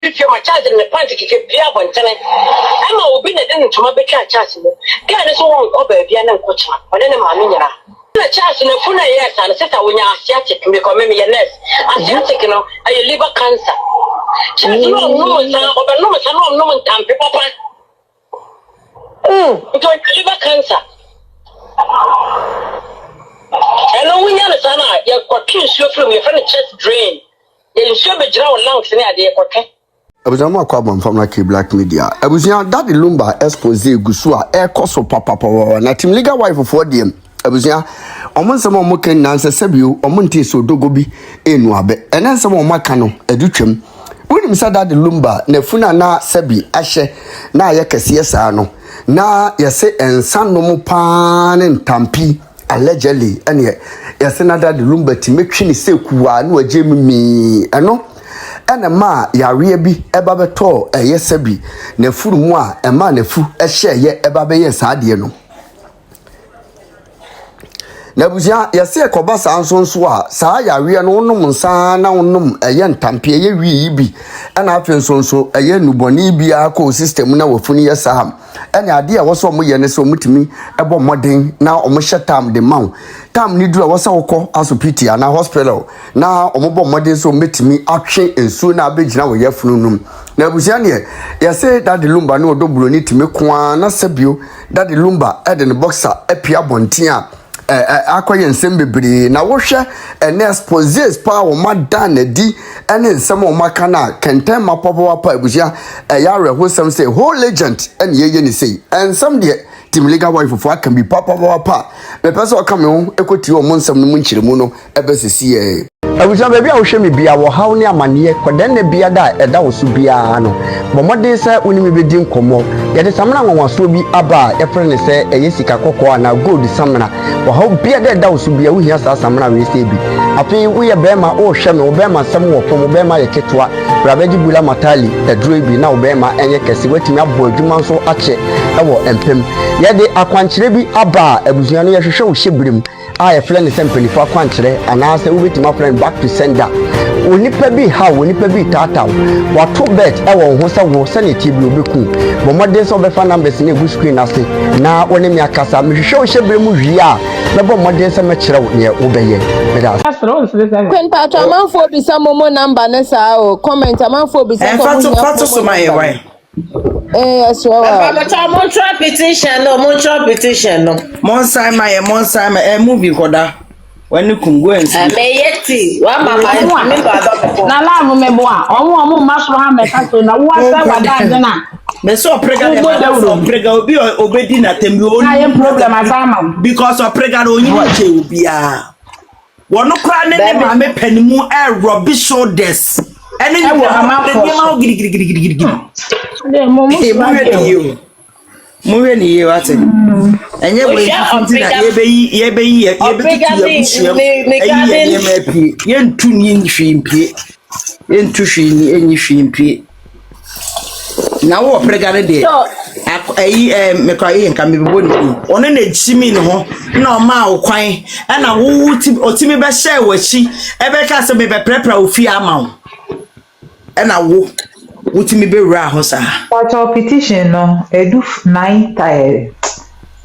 if you are charging the party, if you be up on telling, Emma will be the dinner to my big charging. Can is all over Vienna coach, but then Mamina. The charge in a full yes, and set when you're Asiatic, you become maybe a nurse. Asiatic, you know, a liver cancer. Charge no, no, Papa. Liver cancer. And when you're a son, you're got two from your friend chest drain. You should be drowned lungs in the okay. I was on carbon from like black media. I was young daddy Lumba expose Gusua air cost of papa power. Na team legal wife for them. I was young. Almost some more can answer Sebu or Monte so dogobi in Wabe. And then some more Macano, a duchem. When him said that the Lumba, Nefuna na Sebi, Ashe, na yakasiasano. Na yase and san no more pan and tampi. Allegedly, and yet, yes, another the Lumba to make sure say kuwa no Jamie ano, and a ma ya reabi ebabeto a yesabi ne furu moi a man nefu a share ye ebabe yes adiano. Nabuzia yase kobasa anson so sa ya ria no num sa na num a yen tampe ye wi bi ana afen so a yen nuboni bia ko system na wafuni yesa ene ade a woso mo ye ne so mutimi ebo modern na omo shetam de maw tam ni dura wosa wokọ asopiti ana hospital na omo bo modern so metimi atwe ensu na abegina wo yefunu num Nabuzia ne yase that the Lumba no do Broni timi kwa na sebio that the Lumba e de ne boxer epia bontia akwaye nsem bebre na wohwe ene exposes pa wo madan na di ene nsem wo makana kenten mapopo pa abusia ya rehosem say whole legend ene yeye ni say ensem de team legal wife for can be papa pa me person come ho ekoti wo nsem no munchiremu no ebesisi e abusia baby a wo hwe me bia wo haw ne amane koden na bia da eda wo so bia no bomode se unimi bedi nkomo yede samna nwanwaso bi aba e frene se eyesika kokko na gold samna wo haw bia da wo so bia wo hia sa samna we se bi afi wo ye bema wo hwe me wo bema sam wo pom bema ye ketwa brabeji bula matali edro bi na wo bema enye kese watimi abo adwuma so ache e wo empem yede akwankyere bi aba abusua no ye hwehwe wo hyebrem a ye frene se mpanifo akwankyere anase wo betima frene back to sender onipa bi ha onipa bi tata wato bet e wo ho se wo se ne tibi obeku bomode so be fa numbers na egu screen ase na woni mi akasa me hwehwe wo hyebrem wi a me bomode se me kire wo ne wo beye me da Kwen patro amanfo bi sa momo number na sa o comment amanfo bi sa fatu so my why so Montreal petition no Monsa movie koda when you can go and see meyeti wa mama me do na love me bo a omo masro ha meka so na wo asa wada na me so prega obi obedi na tembi only problem asama because of prega onyi che obi a wono kra ne ma me panimu e rubbish shoulders ene ni ma giri Mwe ni ye wate enye we yebeyi yentu ni nhwimpie yentu hwini enyi hwimpie na wo pregare de mekwa nka mebebo ni ono na jimi ne ho na o ma wo kwan na wo otimi be share wachi ebe ka se be prepare ofi ama wo na wo utimi be ra ho sa Dr0p petition no edu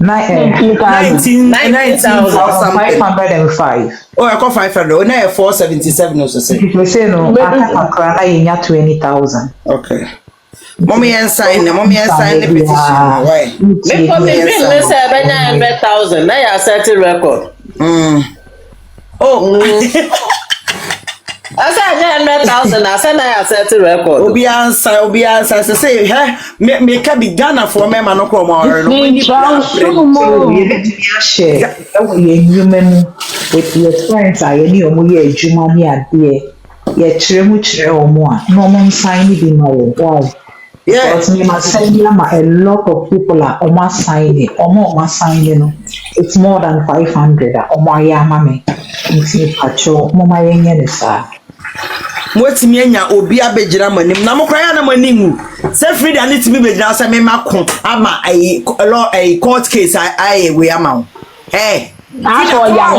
19,505. Oh, I got 500. Oh, now 477 or so. You say no, I nya 20,000. Okay. Mommy and sign the petition. Why? Because me say benya 100,000. Now you set a record. Oh. I said 100,000. I said I set a record. Obi answer. Say, hey, me can be Ghana for me, man. No come on. Share. Human with your friends. I knew you Juma near dear. Yet Tremuch or more. No one signed it in my wall. Yeah, a lot of people are almost signing, almost signing. It's more than 500. Omaya mame. It's pacho. Mama yengenisa. What's me nya obi abejira manim na mokraya na manim say free and it me bejira say me makon ama a court case I we amount aso ya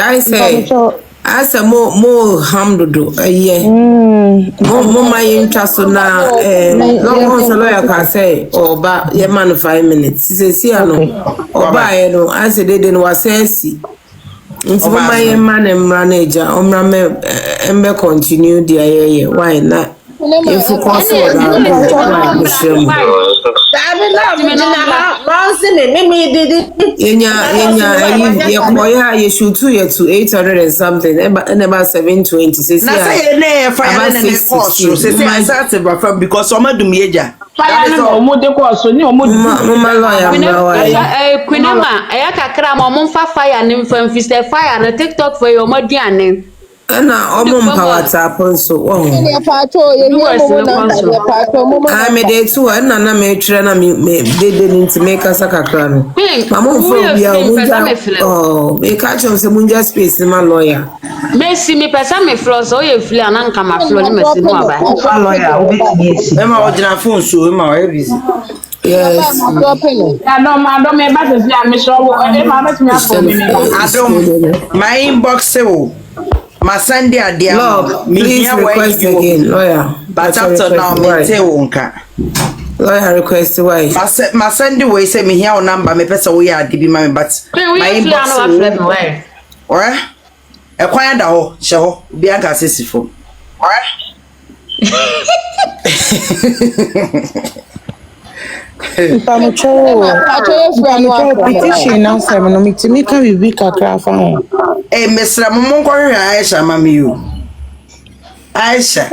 I say asa mo hamdodo mo my interest na long on lawyer can say oba ye man 5 minutes see ano oba ye no asa dey was sensi nti mo my man manager omra me continue there ye why not if you consider you shoot to 800 and something and about 720 because some do major TikTok for your modiane. And power tap so I made it too, and I made train me didn't to make us a cacran. Oh, we catch on some munja space in my lawyer. Messi me pesa me floss so you feel an come flow me see no ba. Lawyer, Emma original phone so Emma busy. Yes. I don't me back to me so my inbox my Sunday at the Lord, please request again, lawyer. But after now, me say wonka. Lawyer request why? My Sunday way say me here on number me person we are DB my but my inbox way. Alright? E kwan da ho, she ho, bi aka sesifo. Alright? Petition now seven no me can we week akra fa ho. Mesra mo ko hwe Aisha mama you. Aisha.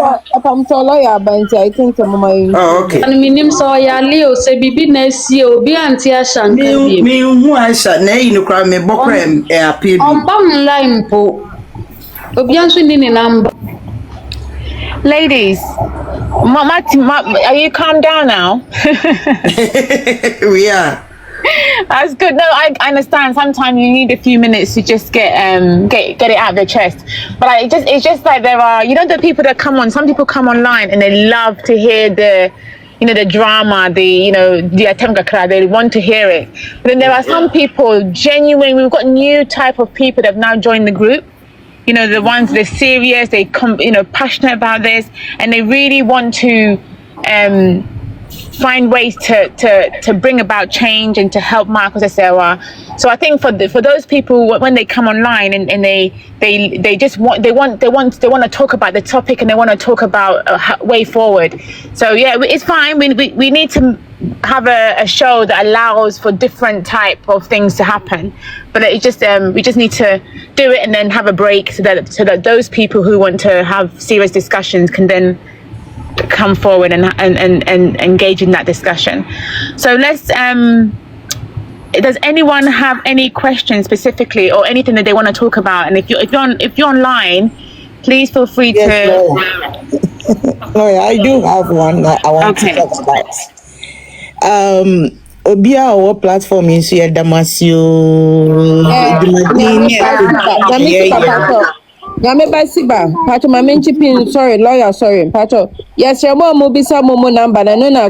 I'm so lawyer but I think mama. Oh okay. And minim so ya Leo say bibi na sie obi anti ashanka bi. Me hu Aisha na yi no kra me bokra appeal. On bam line po. Obi anso ni ni number. Ladies, are you calm down now? We are. That's good. No, I understand. Sometimes you need a few minutes to just get it out of the chest. But it's just like there are, the people that come on. Some people come online and they love to hear the drama, the attempt. They want to hear it. But then there are some people genuine. We've got new type of people that have now joined the group. The ones they're serious, they come, passionate about this, and they really want to find ways to bring about change and to help Marcus Esewa. So I think for those people when they come online and they want to talk about the topic and they want to talk about a way forward. So yeah, it's fine. We need to have a show that allows for different type of things to happen, but we just need to do it and then have a break so that those people who want to have serious discussions can then come forward and engage in that discussion. So let's does anyone have any questions specifically or anything that they want to talk about? And if you're online, please feel free to. Lawyer, I do have one that I want to talk about. Obia or platform is here Damasio. Yame basiba, pato mamenchi pin, sorry, lawyer, sorry, pato. Yes, your mom will be some more number, and no, my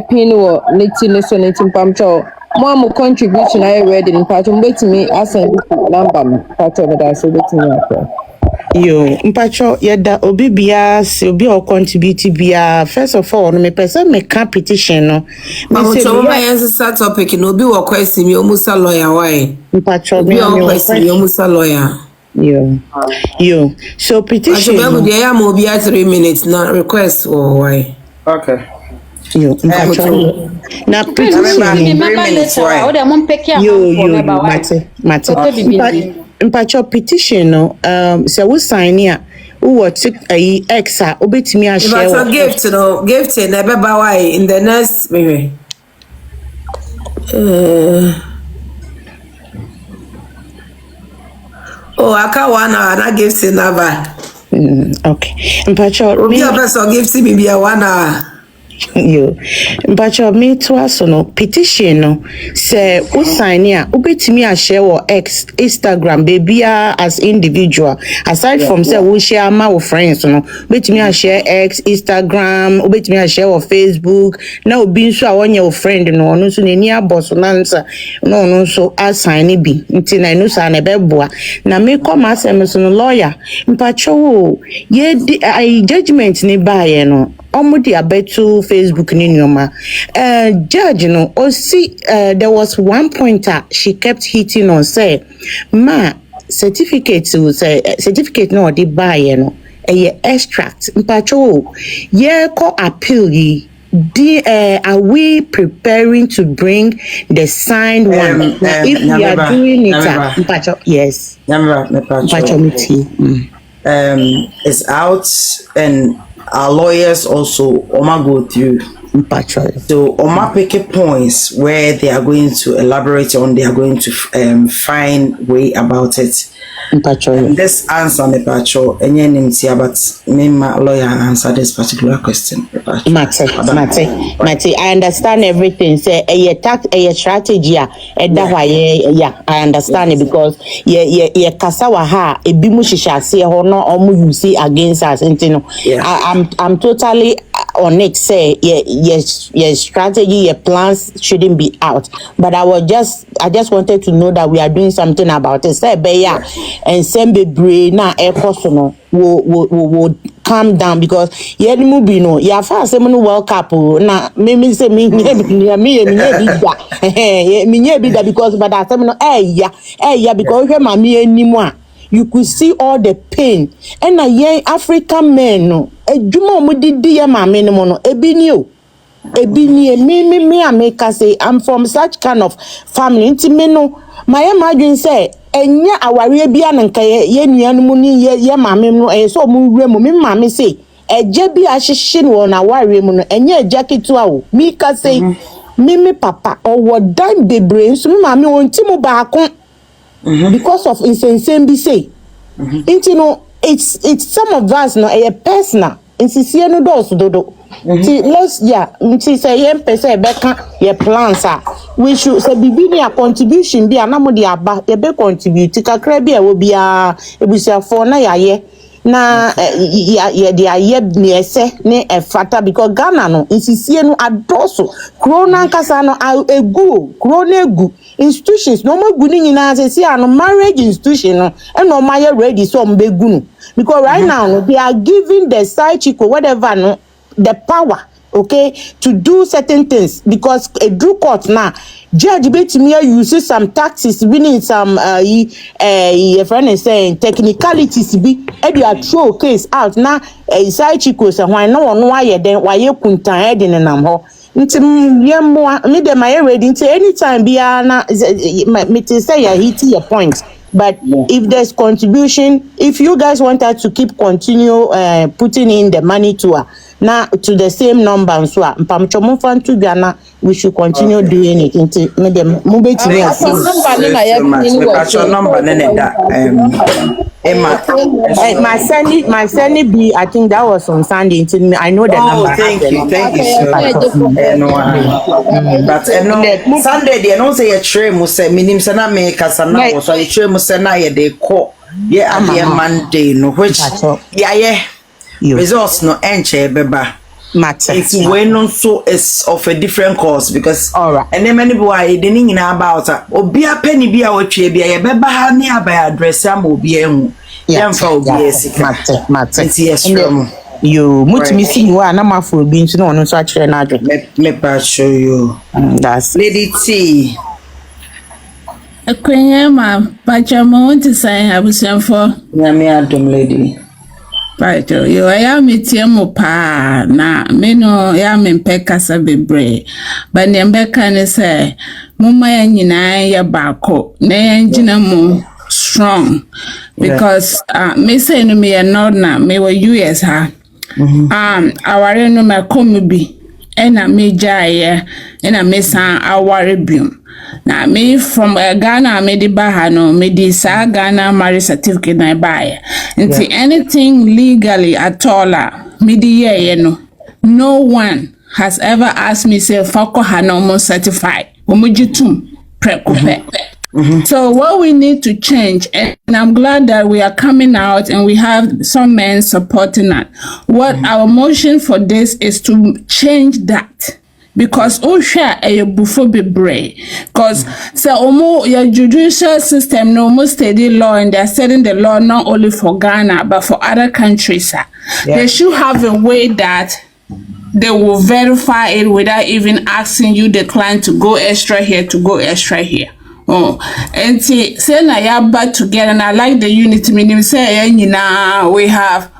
pin or knitting pamcho. Mom contribution I read in pato, wait to me, as a number, pato, but I said it in your Yo, mpacho yeda obi bia se obi o contribute bia first of all me person me competition no me say my answer topic no obi wo question me omusa lawyer why mpacho me o question me omusa lawyer yo so petition I should be am obi 3 minutes na request or why okay yo mpacho na petition yo mate mpacho petition no so we sign here who what X obetimi a share but gift na be ba why in the next maybe aka 1 hour na gift never okay mpacho me person gift me be 1 hour Yo, but your me to us no petition no say who sign here ubetimi a share or X Instagram baby as individual aside from say we share my friends no ubetimi a share X Instagram ubetimi a share or Facebook na obi nso a wonye your friend no no so nani aboso nansa no so assign bi nti na no sa na beboa na me come asem so no lawyer mpacho ye judgment ni bae no omudi abetu Facebook ni nyoma judge no o see there was one pointer she kept hitting on say ma certificate no di buy no extract mpacho ye ko appeal yi are we preparing to bring the signed one if we are doing it mpacho yes mpacho it's out and our lawyers also go through. So Oma pick points where they are going to elaborate on, they are going to find way about it. And this answer me pacho enye nimtia but me my lawyer answer this particular question. Mate, I understand everything. Say a strategy that why yeah, I understand it because yeah kasawa ha e bimu shisha se ho no omu use against us intino. I'm totally on it. Say your strategy, your plans shouldn't be out. But I just wanted to know that we are doing something about it. Say beya and sembe brain na personal will calm down because yeah the movie no yeah fast no world cup na me say me bida because but that no yeah because we mama anymore you could see all the pain and na yen African men no edwuma mo didi ya mama no no ebini me America say I'm from such kind of family inti no my imagine say enya aware bia na nka ye nuanu mu ni ye mame no so mu wure mu me mame say eje bi ahihye no na aware mu no enya eja ketua wo mi ka say me papa owo dan bebre so me mame onti mu baako because of insensem bi say inti no it's some of us no a personal insisie no dodo let's say yen pese beka your plans are we should say bibi a contribution bi anamodi aba ye be contribute kakra bi e wo bia ebusiafo na yaye na ye de aye ni ese ne efata because Ghana no insisie no adoso krona nkasa no egu krona egu institutions no magu ni nyina say ano marriage institution no e no ma ye ready so mbegu no because right now no, they are giving the side chick or whatever no the power okay to do certain things because a due court now judge betimi use some taxes winning some your friend is saying technicalities be e dey throw case out now side chick say why no no why then why you kuntan head in nam ho nti yemmo me dem I ready nti anytime bia na me say you hit your point. But if there's contribution, if you guys want us to continue putting in the money to her, now to the same number, so we should continue doing it. My Sunday be, I think that was on Sunday. I know the number. Thank you but Sunday they don't say a tray must say minim sana me kasana so a tray must say na ye de call Monday no which results no enche beba matter. It's when so is of a different cause because alright and then many boy they didn't know about obi a penny be a watch be a beba ha ni aba address am obi ehun matter yes you much missing you are na mafo bi nso no so a kire na adwe me pa show you that's Lady T Akwenya ma pachamo want say abusianfo na me adom lady pacho yo ya metie mo pa na me no ya mempe kasa bebre ba ne mbeka ne say mumma ya nyina ya baako na ya ngina mo strong because me say no me no na me were US ha aware no ma komubi ena me jaye ena me san aware biom na me from Ghana me di baha no me di sa Ghana marriage certificate na buy anything legally at all me di ye no one has ever asked me, say, Fako Hanomo certified. Omujitum prekope. So what we need to change, and I'm glad that we are coming out and we have some men supporting that. What our motion for this is to change that. Because share a bufo be brave. Because so your judicial system no more steady law, and they're setting the law not only for Ghana but for other countries. They should have a way that they will verify it without even asking you, the client, to go extra here, to go extra here. Oh, and see, say na ya back together, and I like the unity. Meaning say, we are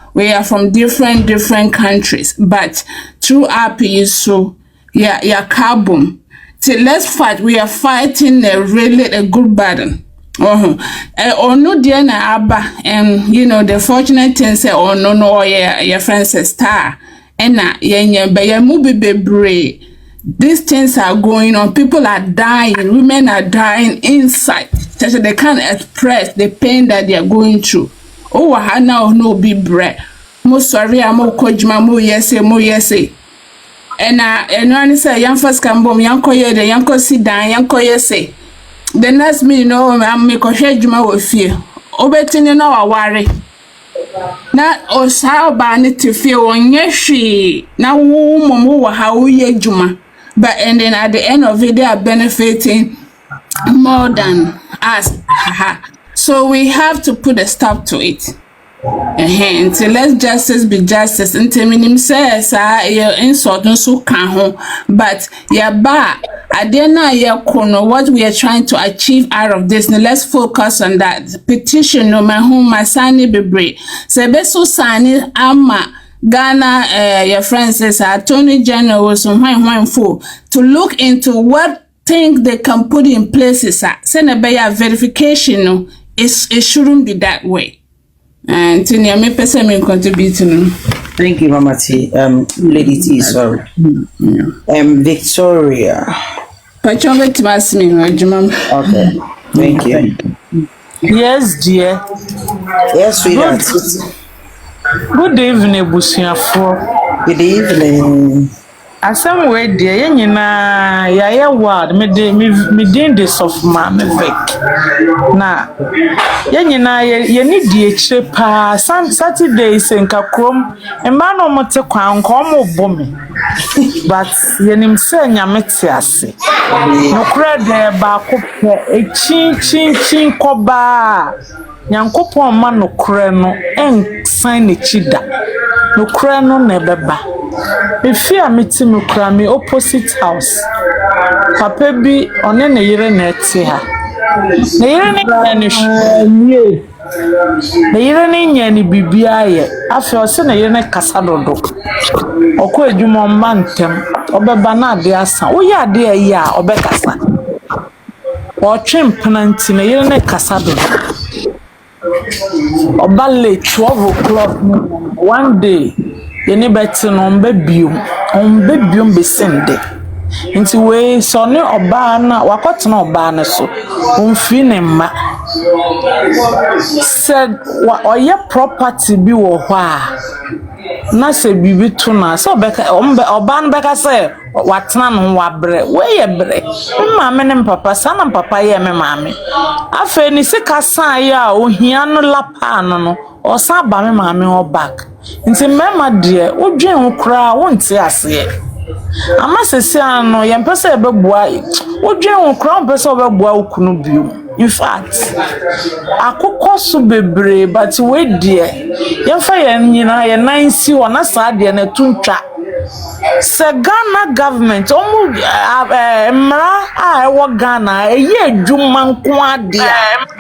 from different countries, but through RP is so. Yeah, carbon. So let's fight. We are fighting a good battle. Or no dear na abba, and the fortunate thing say, no, your friends a star. And na yeah, movie bebre. These things are going on. People are dying. Women are dying inside. So they can't express the pain that they are going through. Oh, I now no be bread. Mo sorry, I'm more kojima, mo yese. And I say, young first can bomb, young koye, the young sit down, young koye say. The next me, I'm make a share juma with fear. Obetin, I worry. Not or sao banit to feel on yeshi. Now, woman, how ye juma. But and then at the end of it, they are benefiting more than us. So we have to put a stop to it. Until let justice be justice. Until minim says, your insult no so can but what we are trying to achieve out of this. Now let's focus on that. Petition no my home my sign be brave. Sebeso sign ama Ghana your friends says Attorney General was on for to look into what things they can put in places. Send a verification no it shouldn't be that way. And Tinia, me person me contributing. Thank you, Mama T. Lady T, sorry. Victoria. Pachonga to ask me, okay. Thank you. Yes, dear. Yes, sweetheart. Good evening, Busiafo. Good evening. Asam we dear, yenina ya word me din this of ma me vek. Na yenina ye ni die chire pa Saturday senka krom e ma no mote kwan ko mo bomi. But yenim se nyame te ase. No kra de ba ko pe chin koba. Nyankopon ma no kra no ensan ne chida. No kra no na beba. If you are meeting me kra me opposite house. Papa bi one ne yire na ete ha. Ne yire ne nye. Ne yire ne nye ni bibia ye. Afi o se ne yire ne kasa dodo. Okọ edwuma mantem. Obeba na ade asa. Wo ya ade ayi a obekasa. O twempena nti ne yire ne kasa dodo. Oba late 12 o'clock one day. Yeni beti no mbebium be sende. Nti we so ne oba na wakotena oba ne so. Omfi ne ma. Said oye property bi wo ho a. Na se bibi to na so obeka oba no beka se watena no wabre. We ye bre. Mama ne papa sana papa ye me mama. Afa ni sika san ya ohia no lapa no osa ba me mama ho back. Nti mema de odwen ho kra wonte ase ama sese ano ye mpese ebeboa odwen ho kra mpese obeboa okunu bio. In fact akokọ so bebre but we de ye fa ye nyina ye nansi wona sa de na tuntwa se Ghana government omu mra a ewo Ghana eye adwuma nko ade a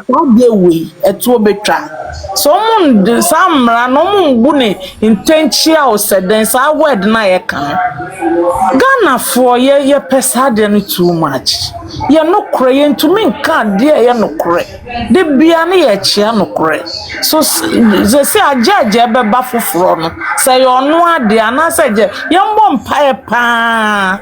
ade we eto betwa so mun de samra no mun bu ne intentia o seden sa word na ye kan Ghana for ye pesa de no too much ye no kre ye ntumi nka de ye no kre de bia na ye chia no kre so se ajaje be ba foforo no se ye ono ade ana se je ye mbo mpae pa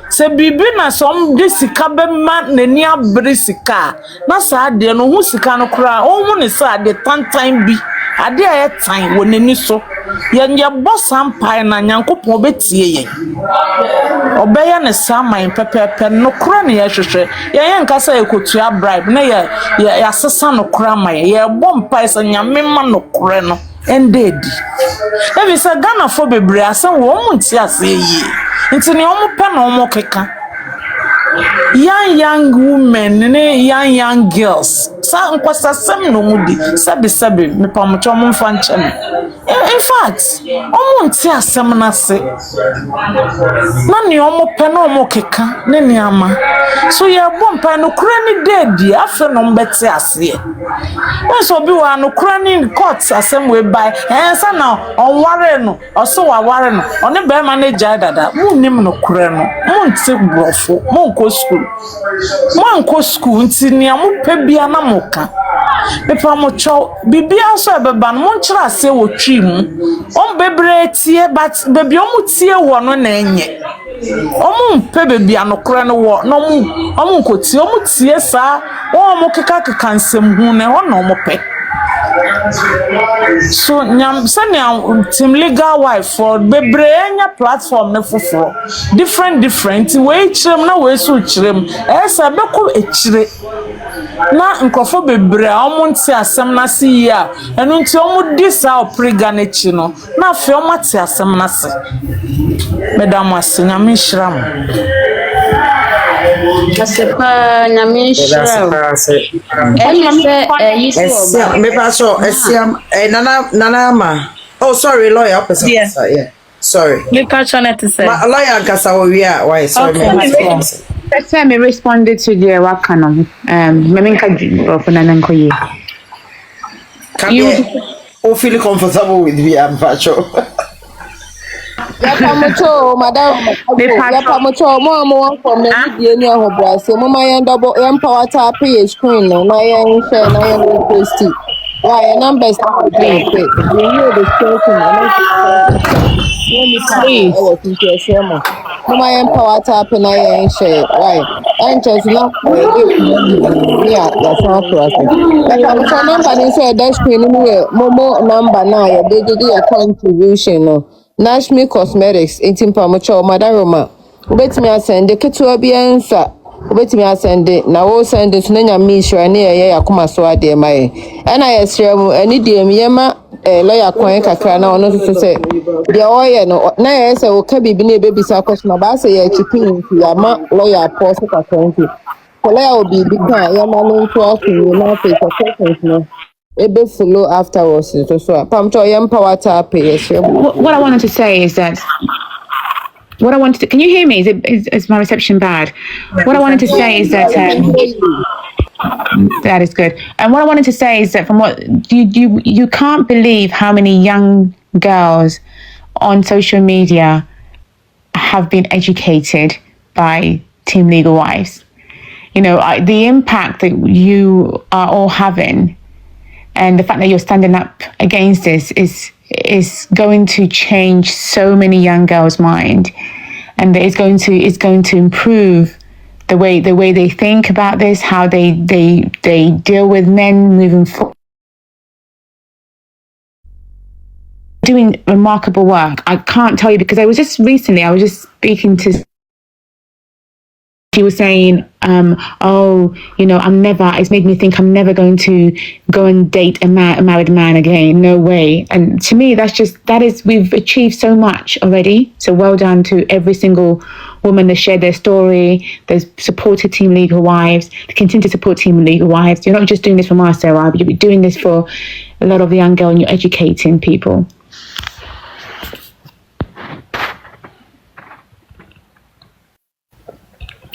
se bibi na som de sika be ma nani abre sika na saa de no hu sika no kra o hu ne saa de tantan bi ade a yetan wo nani so ye boss mpae na Nyankopon betie yen obeya ne saa man pepepe no kra ne ye hwehwe ye nka sa ekotua bribe na ye asesa no kra man ye bo mpae sa nyame ma no kra no ended ebi sa Ghana for bebre asa wo mu nti ase yi nti ne omo pe na omo keka young women ne young girls sa nkwasasem no mudi sabe me pamocho mo mfa nchem in fact omo nti asem na se na ne omo pe na omo keka ne ne ama so ye bompa no kura ni dedi afa no mbeti ase so bi wa no kura ni court asem we by sa na onware no oso wa ware no one be ma na jai dada mu nim no kura no mu nti brofo mu ko school manko school nti ni amupe bia na moka pepa mo cho bibia so ebeba no monchira ase wo twi mu on bebre tie but bebi omu tie wo no na enye omu mpe bebia no kora no wo no omu nkoti omu tie sa wo mo keka nsem hu ne ho no mo pe so nyam sani team legal wife for bebrenya platform ne foforo different way chirem na we so chirem esa beko echire na nkofo bebre omonti asem na se ya enu nti omudi sa opriga na chi no na afi omati asem na se madam asenya me hyiram Asepa nyame hyiram me paso esiam nana ma oh sorry lawyer person yeah sorry Me paso na to say lawyer kasa wo wi a why sorry That's why I responded to the wakano. Meminka for Nanankoye. You feel comfortable with me, I'm Pacho. Yapamoto, madam, Yapamoto, more from the Indian Hobras, Mama double empower tap screen, no, I share, I am requesting. Why a number please. Mama empower tap and I share. Why? I'm just not yeah, that's not process. Like number inside that screen Momo number now, they did a contribution. Nashmi Cosmetics, 18 Pamacho, Madaroma. Wait me, I send the Ketua answer. Wait me, I send it. Now, all send it to Nanya Misha near Yakuma Soa, dear my. And I assume any dear Yama, a lawyer coin Kakrana, or not to say. The oil, no, nay, I will be baby Sakos Mabasa, chipping Yama, lawyer, post of 20. The lawyer will be big time, Yama, to us in the United States of Texas. Ebe follow afterwards. So, Pamcho, power tap. What I wanted to say is that. What I wanted to, can you hear me? Is my reception bad? What I wanted to say is that that is good. And what I wanted to say is that from what you can't believe how many young girls on social media have been educated by Team Legal Wives. You know, the impact that you are all having, and the fact that you're standing up against this is going to change so many young girls' mind, and it's going to improve the way they think about this, how they deal with men moving forward. Doing remarkable work. I can't tell you because I was just speaking to. He was saying, it's made me think I'm never going to go and date a married man again. No way. And to me, we've achieved so much already. So well done to every single woman that shared their story, that's supported Team Legal Wives, to continue to support Team Legal Wives. You're not just doing this for us, Sarah, but you're doing this for a lot of the young girls, and you're educating people.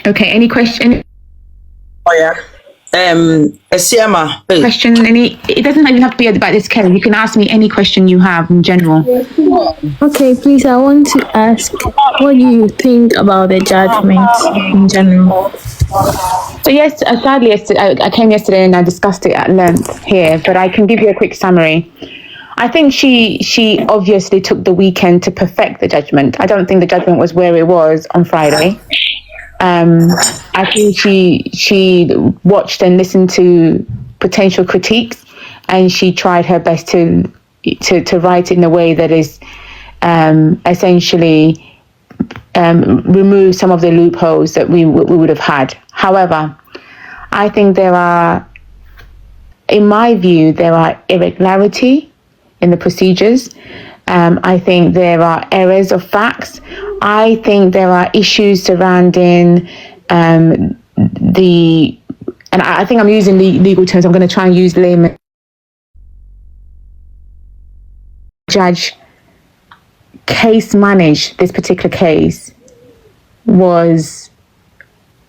Okay, any question? Oh yeah. Esiama. Question, it doesn't even have to be about this case. You can ask me any question you have in general. Okay, please, I want to ask, what do you think about the judgment in general? So yes, sadly, I came yesterday and I discussed it at length here, but I can give you a quick summary. I think she obviously took the weekend to perfect the judgment. I don't think the judgment was where it was on Friday. I think she watched and listened to potential critiques, and she tried her best to write it in a way that is essentially remove some of the loopholes that we would have had. However, I think in my view, there are irregularity in the procedures. I think there are errors of facts. I think there are issues surrounding and I think I'm using legal terms. I'm going to try and use layman. Judge case manage this particular case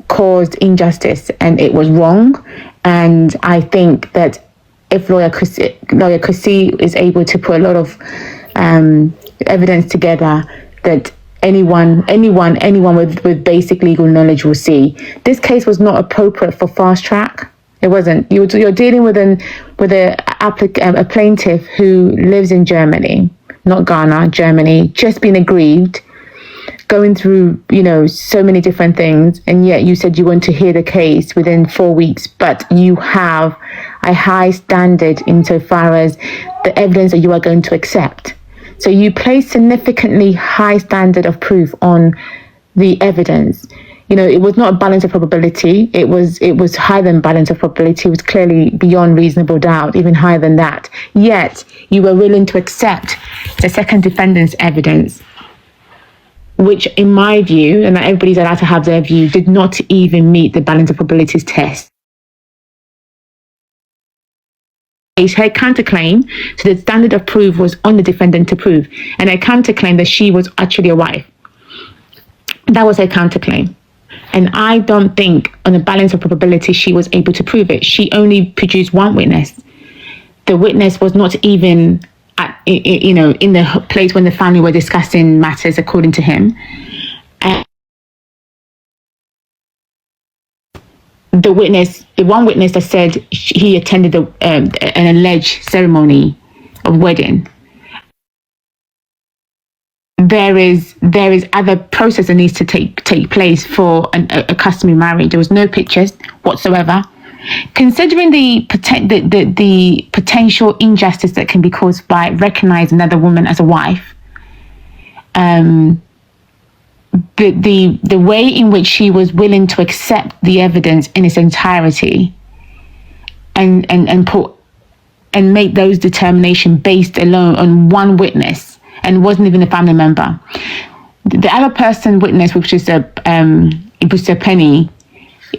caused injustice, and it was wrong. And I think that if lawyer Kusi is able to put a lot of evidence together, that anyone with basic legal knowledge will see. This case was not appropriate for fast track. It wasn't. You're dealing with a plaintiff who lives in Germany, not Ghana, Germany, just been aggrieved, going through, so many different things, and yet you said you want to hear the case within 4 weeks, but you have a high standard insofar as the evidence that you are going to accept. So you place significantly high standard of proof on the evidence. It was not a balance of probability. It was higher than balance of probability. It was clearly beyond reasonable doubt, even higher than that. Yet you were willing to accept the second defendant's evidence, which in my view, and everybody's allowed to have their view, did not even meet the balance of probabilities test. Her counterclaim to the standard of proof was on the defendant to prove, and her counterclaim that she was actually a wife. That was her counterclaim. And I don't think on the balance of probability she was able to prove it. She only produced one witness. The witness was not even in the place when the family were discussing matters, according to him. The one witness that said he attended an alleged ceremony of wedding. There is other process that needs to take place for a customary marriage. There was no pictures whatsoever. Considering the potential injustice that can be caused by recognizing another woman as a wife, the way in which she was willing to accept the evidence in its entirety and make those determinations based alone on one witness, and wasn't even a family member. The other person witness, which is Penny,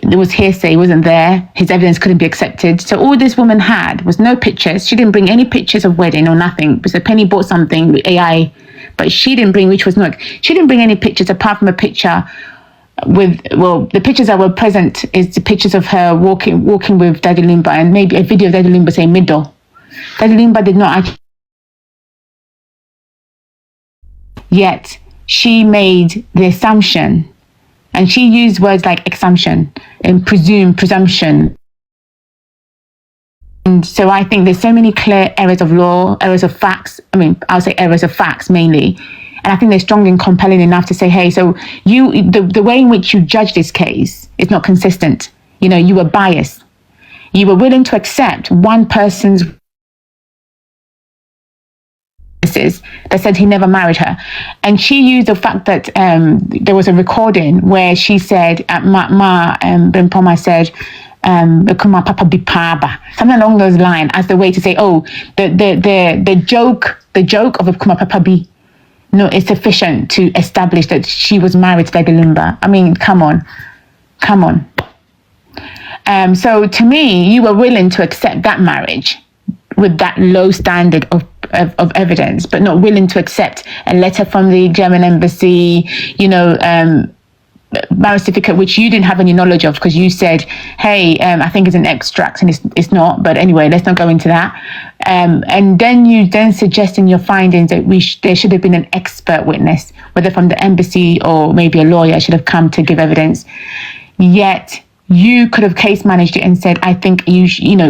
there was hearsay, wasn't there. His evidence couldn't be accepted. So all this woman had was no pictures. She didn't bring any pictures of wedding or nothing. So Penny bought something with AI, but she didn't bring any pictures apart from a picture the pictures that were present is the pictures of her walking with Daddy Lumba, and maybe a video of Daddy Lumba saying middle. Daddy Lumba did not actually. Yet she made the assumption, and she used words like assumption and presumption. And so I think there's so many clear errors of law, errors of facts. I'll say errors of facts mainly. And I think they're strong and compelling enough to say, hey, so the way in which you judge this case is not consistent. You were biased. You were willing to accept one person's that said he never married her, and she used the fact that there was a recording where she said Brempoma said "Kuma papa bi paba," something along those lines, as the way to say, oh, the joke of Kuma papa bi is sufficient to establish that she was married to Daddy Lumba. Come on. So to me, you were willing to accept that marriage with that low standard of evidence, but not willing to accept a letter from the German embassy, marriage certificate, which you didn't have any knowledge of, because you said, hey, I think it's an extract, and it's not. But anyway, let's not go into that. And then you suggest in your findings that there should have been an expert witness, whether from the embassy or maybe a lawyer should have come to give evidence. Yet you could have case managed it and said, I think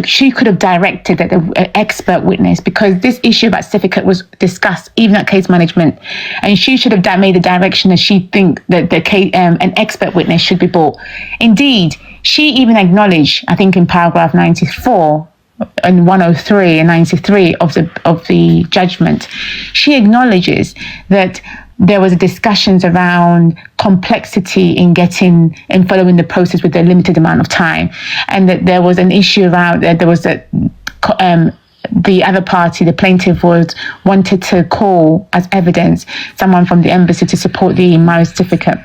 she could have directed that an expert witness, because this issue about certificate was discussed even at case management, and she should have made the direction that she think that an expert witness should be brought. Indeed, she even acknowledged, I think in paragraph 94 and 103 and 93 of the judgment, she acknowledges that there was discussions around complexity in getting and following the process with a limited amount of time, and that there was an issue around that there was the other party, the plaintiff, wanted to call as evidence someone from the embassy to support the marriage certificate.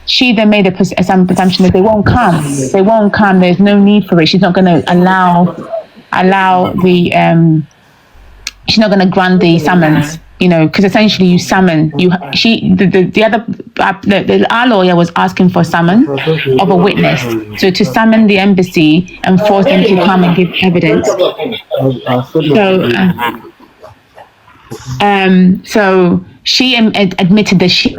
She then made a assumption that they won't come. There's no need for it. She's not going to allow the she's not going to grant the summons, because essentially you summon our lawyer was asking for a summon of a witness, so to summon the embassy and force them to come and give evidence. So she admitted that she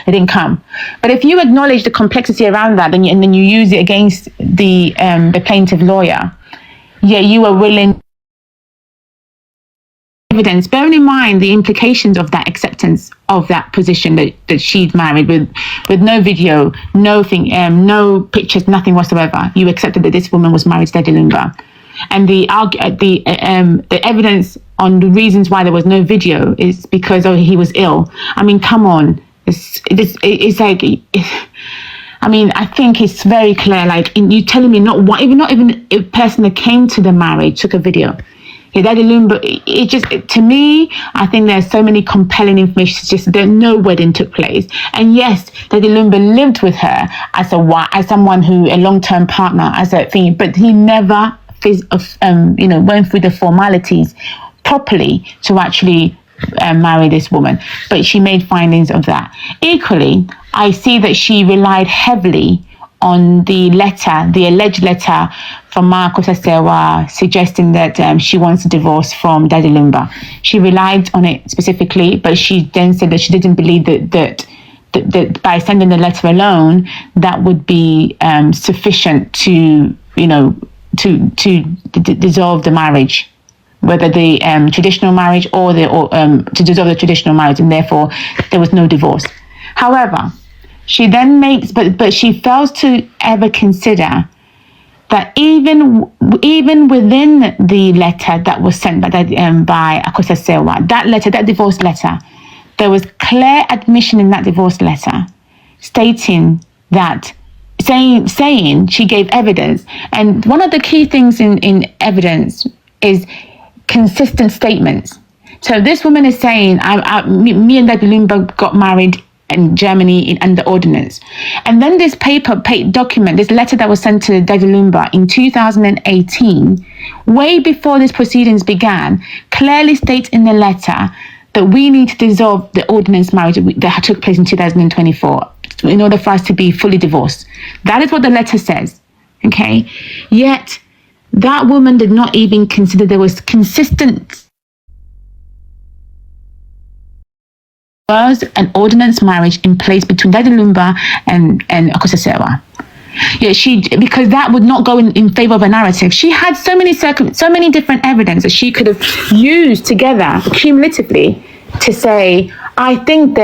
it didn't come. But if you acknowledge the complexity around that, and then you use it against the plaintiff lawyer, you were willing evidence, bearing in mind the implications of that acceptance of that position that she's married with no video, no pictures, nothing whatsoever. You accepted that this woman was married to Daddy Lumba. And the evidence on the reasons why there was no video is because he was ill. I mean, come on, it's like. I mean, I think it's very clear. Like, you telling me not even a person that came to the marriage took a video. Daddy Lumba, it just, to me, I think there's so many compelling information to suggest that no wedding took place. And yes, Daddy Lumba lived with her as someone who, a long-term partner, as a thing, but he never went through the formalities properly to actually marry this woman. But she made findings of that. Equally, I see that she relied heavily on the alleged letter from Marco Sasewa suggesting that she wants a divorce from Daddy Lumba. She relied on it specifically, but she then said that she didn't believe that by sending the letter alone, that would be sufficient to dissolve the marriage, whether the traditional marriage or to dissolve the traditional marriage, and therefore there was no divorce. However, she then but she fails to ever consider that even within the letter that was sent by Akosa Sewa, that divorce letter, there was clear admission in that divorce letter stating that, saying she gave evidence. And one of the key things in evidence is consistent statements. So this woman is saying, me and Daddy Lumba got married in Germany under ordinance. And then this document, this letter that was sent to Daddy Lumba in 2018, way before these proceedings began, clearly states in the letter that we need to dissolve the ordinance marriage that took place in 2024 in order for us to be fully divorced. That is what the letter says, okay? Yet, that woman did not even consider there was an ordinance marriage in place between Daddy Lumba and Akosa Sewa. Yeah, because that would not go in favor of a narrative. She had so many different evidence that she could have used together cumulatively to say, I think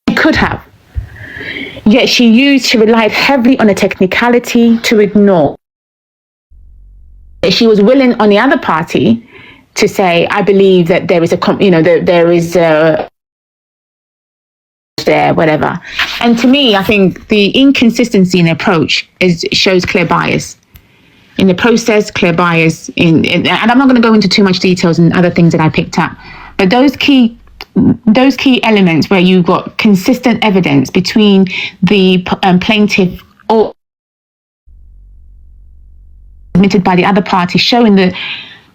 she could have. Yet she relied heavily on a technicality to ignore. She was willing on the other party to say, I believe that there is there, whatever. And to me, I think the inconsistency in approach shows clear bias in the process, clear bias and I'm not going to go into too much details and other things that I picked up, but those key elements where you got consistent evidence between the plaintiff or admitted by the other party, showing that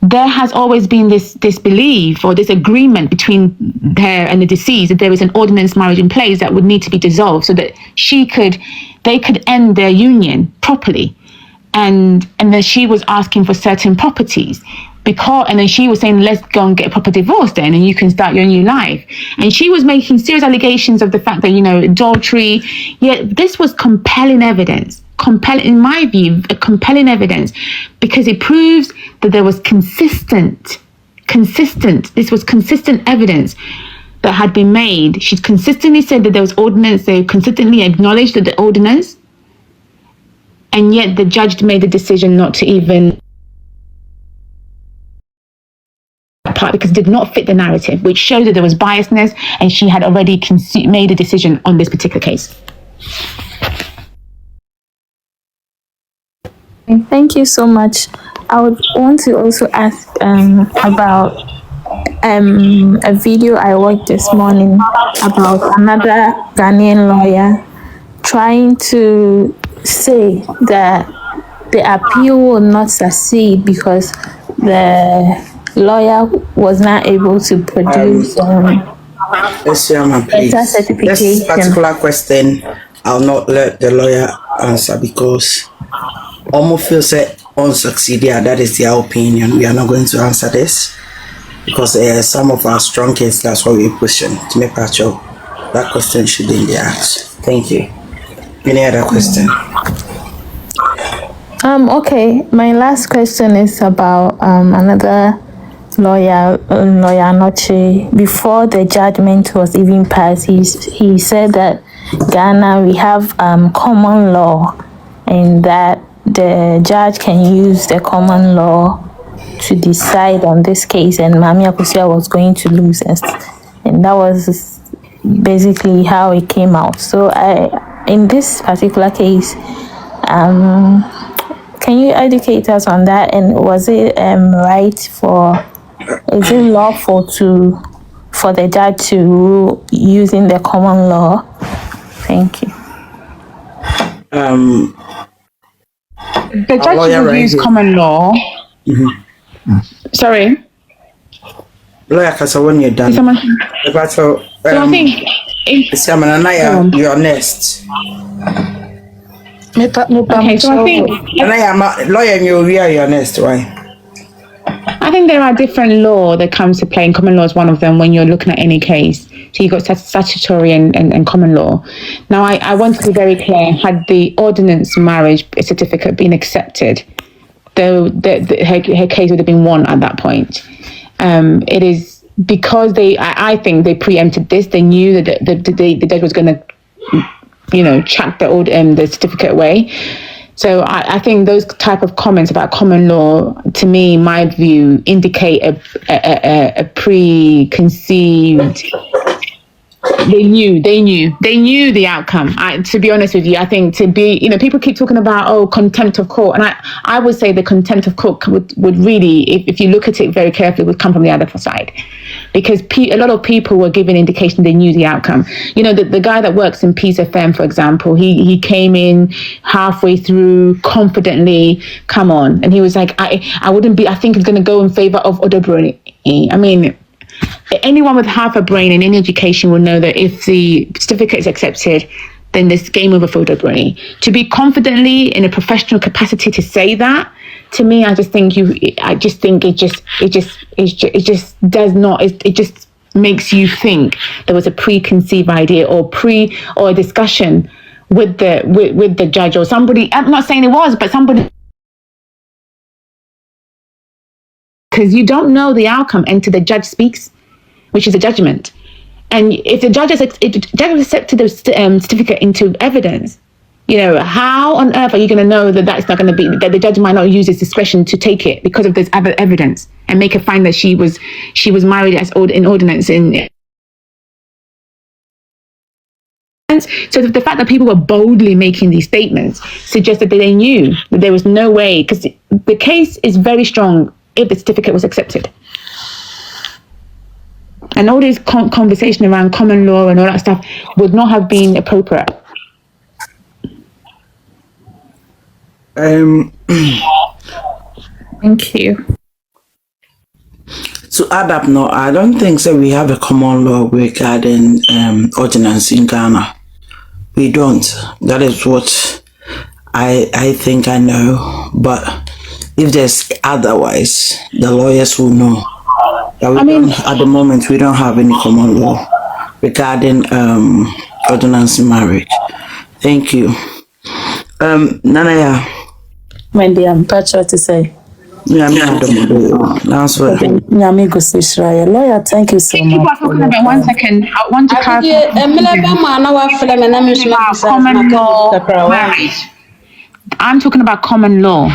there has always been this belief or this agreement between her and the deceased that there is an ordinance marriage in place that would need to be dissolved so that they could end their union properly. and then she was asking for certain properties. And then she was saying, let's go and get a proper divorce then, and you can start your new life. And she was making serious allegations of the fact that, adultery. Yet this was compelling evidence. In my view, compelling evidence, because it proves that there was consistent evidence that had been made. She consistently said that there was ordinance. They consistently acknowledged that the ordinance, and yet the judge made the decision not to even part because it did not fit the narrative, which shows that there was biasness, and she had already made a decision on this particular case. Thank you so much. I would want to also ask about a video I watched this morning about another Ghanaian lawyer trying to say that the appeal will not succeed because the lawyer was not able to produce better certification. This particular question, I'll not let the lawyer answer because almost feels that unsucceeded. That is their opinion. We are not going to answer this because some of our strong cases, that's why we're pushing to make that question shouldn't be asked. Thank you. Any other question? Okay. My last question is about another lawyer, Lawyer H0t. Before the judgment was even passed, he said that Ghana, we have common law, and that the judge can use the common law to decide on this case, and Mami Akosua was going to lose, and that was basically how it came out. So in this particular case, can you educate us on that? And was it is it lawful for the judge to rule using the common law? Thank you. The judge will use common law. Mm-hmm. Sorry. Lawyer Kasa, when you're done. So I think you're next. Okay, so I think lawyer, you're next, right? I think there are different law that comes to play, and common law is one of them when you're looking at any case. So you've got statutory and common law. Now, I want to be very clear, had the ordinance marriage certificate been accepted, though her case would have been won at that point. It is because I think they preempted this. They knew that the judge was going to, chuck the certificate away. So I think those type of comments about common law, to me, in my view, indicate a preconceived. They knew the outcome. To be honest with you, I think people keep talking about contempt of court, and I would say the contempt of court would really, if you look at it very carefully, would come from the other side, because a lot of people were given indication they knew the outcome. The guy that works in Peace FM, for example, he came in halfway through confidently, come on, and he was like, I think it's going to go in favor of Broni. I mean, anyone with half a brain in any education will know that if the certificate is accepted, then there's game over for Broni. To be confidently in a professional capacity to say that, to me, I just think it just makes you think there was a preconceived idea or a discussion with the judge or somebody. I'm not saying it was, but somebody. Because you don't know the outcome until the judge speaks, which is a judgment. And if the judge has accepted the certificate into evidence, how on earth are you going to know that it's not going to be, that the judge might not use his discretion to take it because of this other evidence and make a find that she was married as in ordinance in. So the fact that people were boldly making these statements suggests that they knew that there was no way, because the case is very strong if the certificate was accepted. And all this conversation around common law and all that stuff would not have been appropriate. Thank you. To add up, no, I don't think so. We have a common law regarding ordinance in Ghana. We don't. That is what I think I know. but if there's otherwise, the lawyers will know. At the moment, we don't have any common law regarding ordinance marriage. Thank you. Nanaya. When they are what to say. Yeah, lawyer, thank you so much. 1 second. I want to clarify. Common law marriage. I'm talking about common law.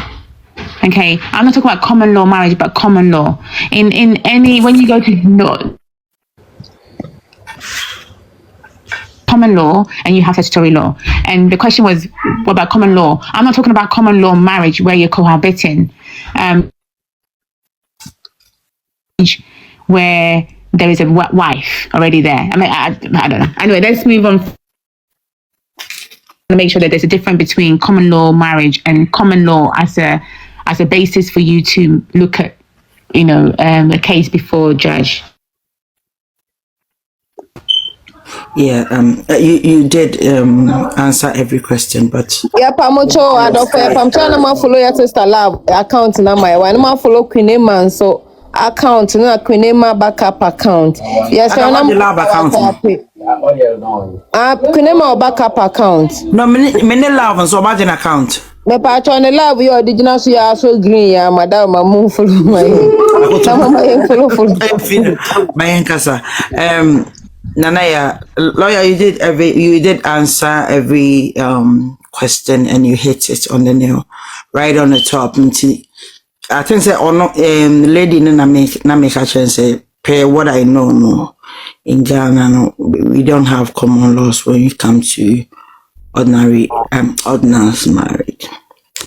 Okay, I'm not talking about common law marriage, but common law. In any, when you go to law, common law, and you have statutory law. And the question was, what about common law? I'm not talking about common law marriage where you're cohabiting, where there is a wife already there. I don't know. Anyway, let's move on. To make sure that there's a difference between common law marriage and common law as a basis for you to look at, a case before a judge. Yeah, you did answer every question, but Pamocho, I'm trying to follow your sister lab account na my one. I'm follow Queen man so account na Queen backup account. Yes, I'm the lab account. Queen backup account. No, many love so margin account. Me patron the lab your original so you so green ya madam mamu follow my. My enkasa. Nanaya, lawyer, you did answer every question and you hit it on the nail, right on the top. I think say or not lady na make a chance say pay what I know no. In Ghana no, we don't have common laws when it comes to ordinance marriage.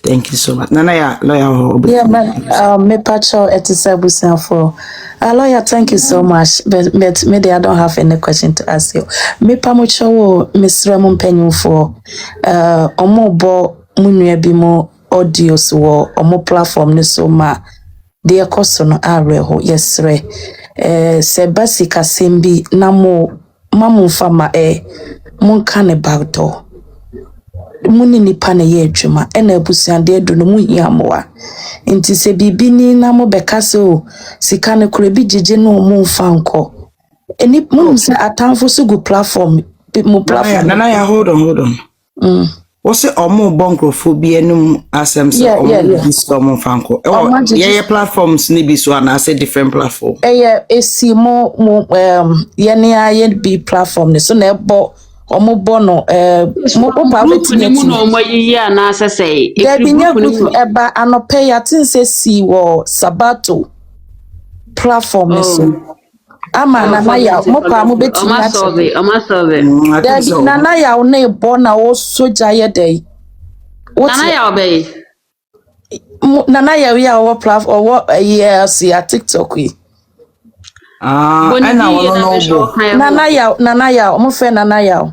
Thank you so much. Nanaya, lawyer. Yeah, man. Me pacho etisabusan for. Lawyer, thank you so much. But maybe I don't have any question to ask you. Me pamucho wo Mr. Mumpenyu for omo bo munye bimo audios wo omo platform ni so ma de ekoso no areho yesre se basic asembi na mo mamu fama munka ne bagdo muni nipa na ye adwuma ena abusuande adu no mu hiamoa nti se bibini na mo bekase o sika ne kure bi jeje no mu mfanko eni mum se atamfo so go platform mo platform Nana hold on what's it omo bonkrofobia enum asem se omo discover mfanko ye platforms ni bi so na say different platform esi mo ye ne aye bi platform ne so na ebo omo bono mo private ni mu no mo yiya na asese e group eba anope ya tinse si wo sabato platform ne so ama na ya mo pa mo beti na amasobe na ya na e bona wo soja ye dey na ya obey na ya we our platform or yes ya TikTok we ana wono no na ya mo fe na ya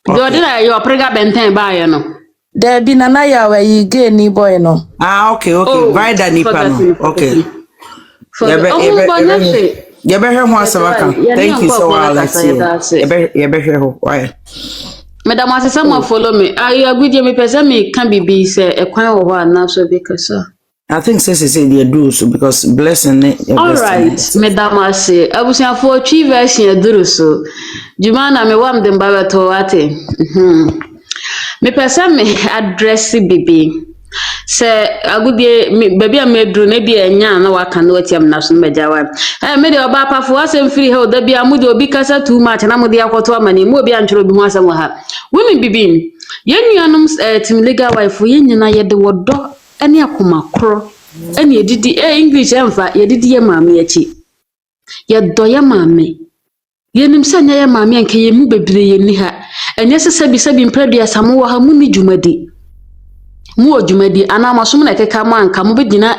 do na yo prega benten ba ye no there be na ya we yi gay ni boy no okay vida nipa no okay Yebe ho asawaka. Thank you so much. Yebe ho. Why? Madam asesa mo follow me. Ayi agudie me pese me can be say ekwan wo ho na so because I think say they do so because blessing. All right, Madam ase abusia for twi version duru so. Juma na me wam dem ba to ate. Me pese me address bibi. Se agudie baby amedru na bi enya na waka na watiam na so mejawa me de oba pafo asem free he da bia mu de obi kasa too much na mu de akoto amani mu obi antwero bi mu asem ha women bibin yenuanum team legal wife yenyina ye de wodo ene akoma kro ene edidi English emfa yedidi ye maame yachi ye do ye maame yenim sanya ye maame anke ye mu bebre ye ni ha enye sesabi mpradua samu ha mu ni dwumadi mu odwumadi ana masum na keka manka mo begina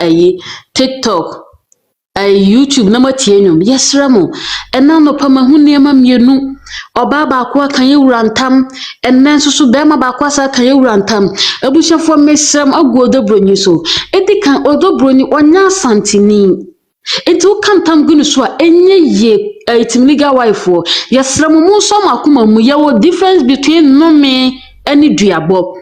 TikTok YouTube na matie nwum yesra mo ena no pa mahuni ma mienu oba ba ko kan yewurantam enen susu be ma ba ko asa kan yewurantam abushafo mesram agodo broni so edikan odobroni onya santini etu kantam gunu so enye ye itimliga wife yesra mo so makoma mu yawo difference between no me any duabo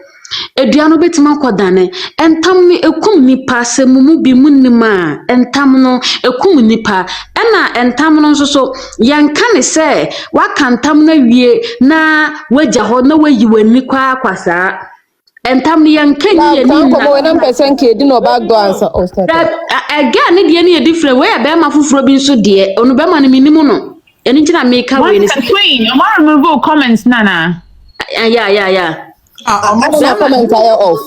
Eduano betima kwadane entam no ekum nipa se mumu bi munima entam no ekum nipa ena entam no so yanka ne se waka entam na wie na wagya ho na wayi wani kwa kwasa entam no yanka ni Kan ko mo na person ke di no back door answer o start. Again ne de ne different way be ma foforo bi nso de onu be ma ne minimu no eni tina make way ne Queen I want to remove comments nana yeah I'm comment off.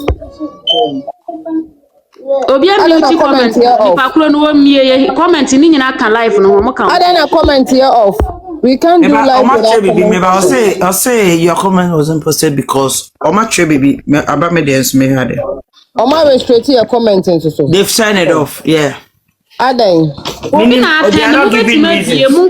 Obi am mute comment nipa kro no mie comment ni nyina kan live no mo kan. Other na comment here off. We can't do live without comment. I'll say your comment wasn't posted because Oma baby about me dance me had it. Oma restrict your comment into so. They've signed it off, yeah. Adan. Obi na atene beti ma die mu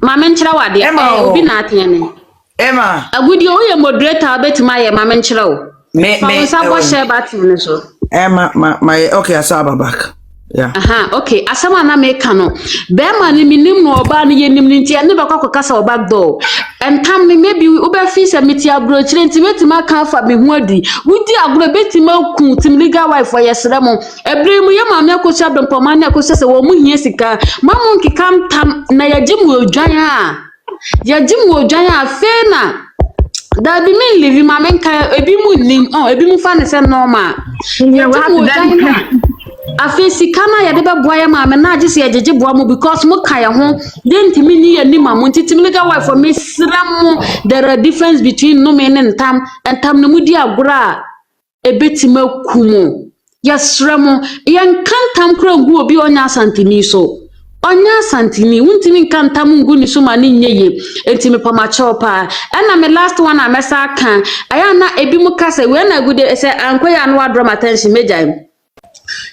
ma me nkyira wade obi na atene. Emma. Agudi o ye moderator beti ma ye ma me nkyira o. Me sa bo share button ne so. Emma my okay I saw back. Yeah. Okay. Asama na make no. Be ma ni minim no oba no ye nim nti ene be kwakọ kasa oba door. Entam ni maybe oba fi se meti abro chire nti betima kan fa me hu adi. Wudi agro betima ku tim legal wife for yesre mo. Ebre mu ye ma me akosi adompoma na akosi se wo mu hie sika. Mamu nkikam tam na yagim wo dwan a. Yagim wo dwan a fe na da bi me live ma me kan ebi mu nim ebi mu fa ne se normal. Yeah, we have to then Afesi kana ya deba boya ma me na agese ya jeje boa mo because mo kaya ho denti mi ni ani ma mo ntiti mi ga wife for me sram there are difference between no men and tam no mudi agura ebetima kumo ya sram yan kantam kro ngu obi onya santini so onya santini wuntimi kantam ngu ni so ma ni nyeye entimi pama chopa na me last one na mesa kan aya na ebi mu kase we na gude se ankoya no draw attention meja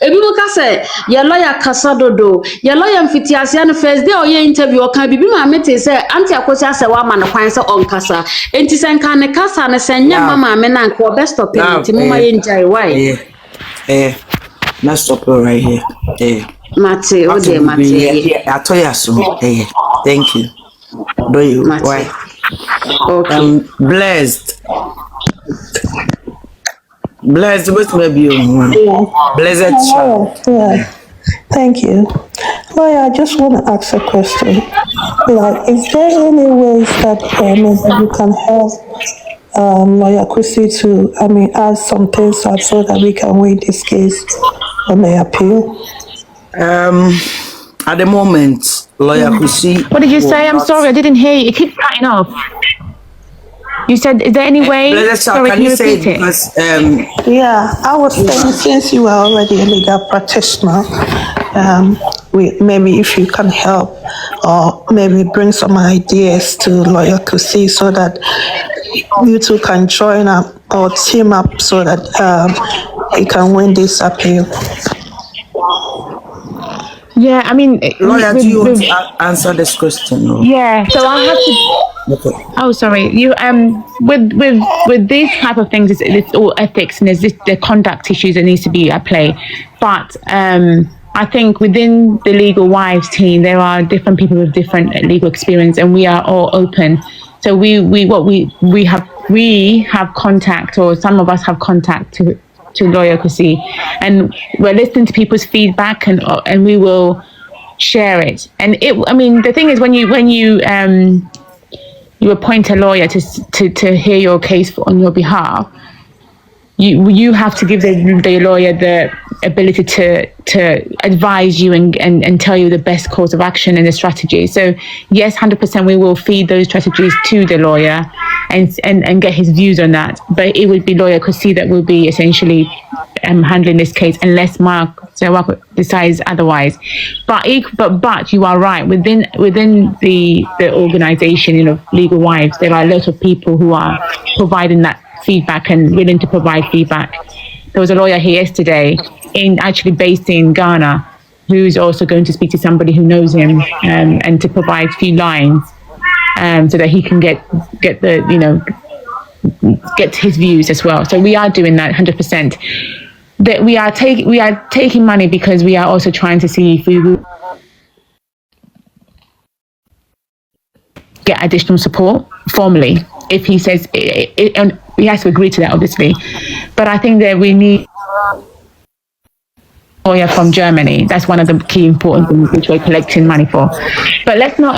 ebi mo ka say your lawyer kasa dodo your lawyer mfitiase an first day o ye interview o kan bibi ma mete say anti akosi ase wa ma no kwan say on kasa enti sen kan ne kasa ne senya mama me na nko best stop enti mo ma ye njai why let's stop right here Mate o de mate atoya so thank you do you mate. Why Okay. Blessed with maybe blessed child. Yeah. Thank you. Lawyer, I just want to ask a question. Like, is there any ways that you can help Lawyer Chrissy to, add some things up so that we can win this case on the appeal? At the moment, Lawyer Chrissy. What did you say? I'm sorry, I didn't hear you. It keeps cutting off. You said, is there any way? Sorry, can you say it? Because, yeah, I was saying since you are already a legal practitioner, maybe if you can help or maybe bring some ideas to Lawyer Kusi so that you two can join up or team up so that he can win this appeal. Yeah, Lawyer, do you want to answer this question? No? Yeah, so I have to. Okay. Oh, sorry. You with these type of things, it's all ethics and there's the conduct issues that needs to be at play. But I think within the Legal Wives team, there are different people with different legal experience, and we are all open. So we have contact, or some of us have contact to Lawyer Kusi, and we're listening to people's feedback, and we will share it. And the thing is, when you appoint a lawyer to hear your case on your behalf, you have to give the lawyer the ability to advise you and tell you the best course of action and the strategy. So yes, 100% we will feed those strategies to the lawyer and get his views on that. But it would be Lawyer Kusi that will be essentially handling this case unless Mark decides otherwise. But you are right, within the organization, Legal Wives, there are a lot of people who are providing that feedback and willing to provide feedback. There was a lawyer here yesterday, actually based in Ghana, who's also going to speak to somebody who knows him and to provide a few lines so that he can get his views as well. So we are doing that 100%. That we are taking money because we are also trying to see if we will get additional support formally. If he says he has to agree to that, obviously. But I think that we need lawyer from Germany. That's one of the key important things which we're collecting money for. But let's not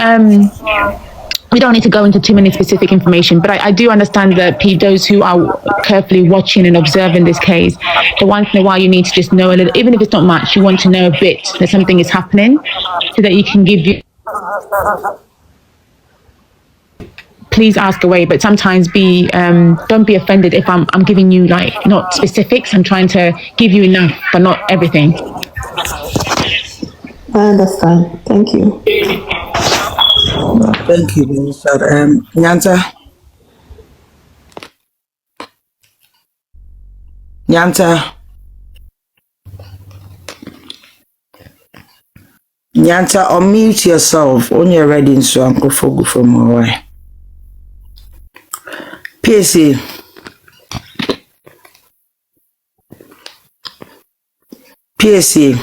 we don't need to go into too many specific information, but I do understand that those who are carefully watching and observing this case, the once in a while you need to just know a little, even if it's not much, you want to know a bit that something is happening so that you can give you, please ask away, but sometimes don't be offended if I'm giving you like not specifics. I'm trying to give you enough, but not everything. I understand. Thank you. Thank you, Minister. Nyanta. Nyanta, unmute yourself. When you're ready, so Uncle Fogu from Hawaii. PSA.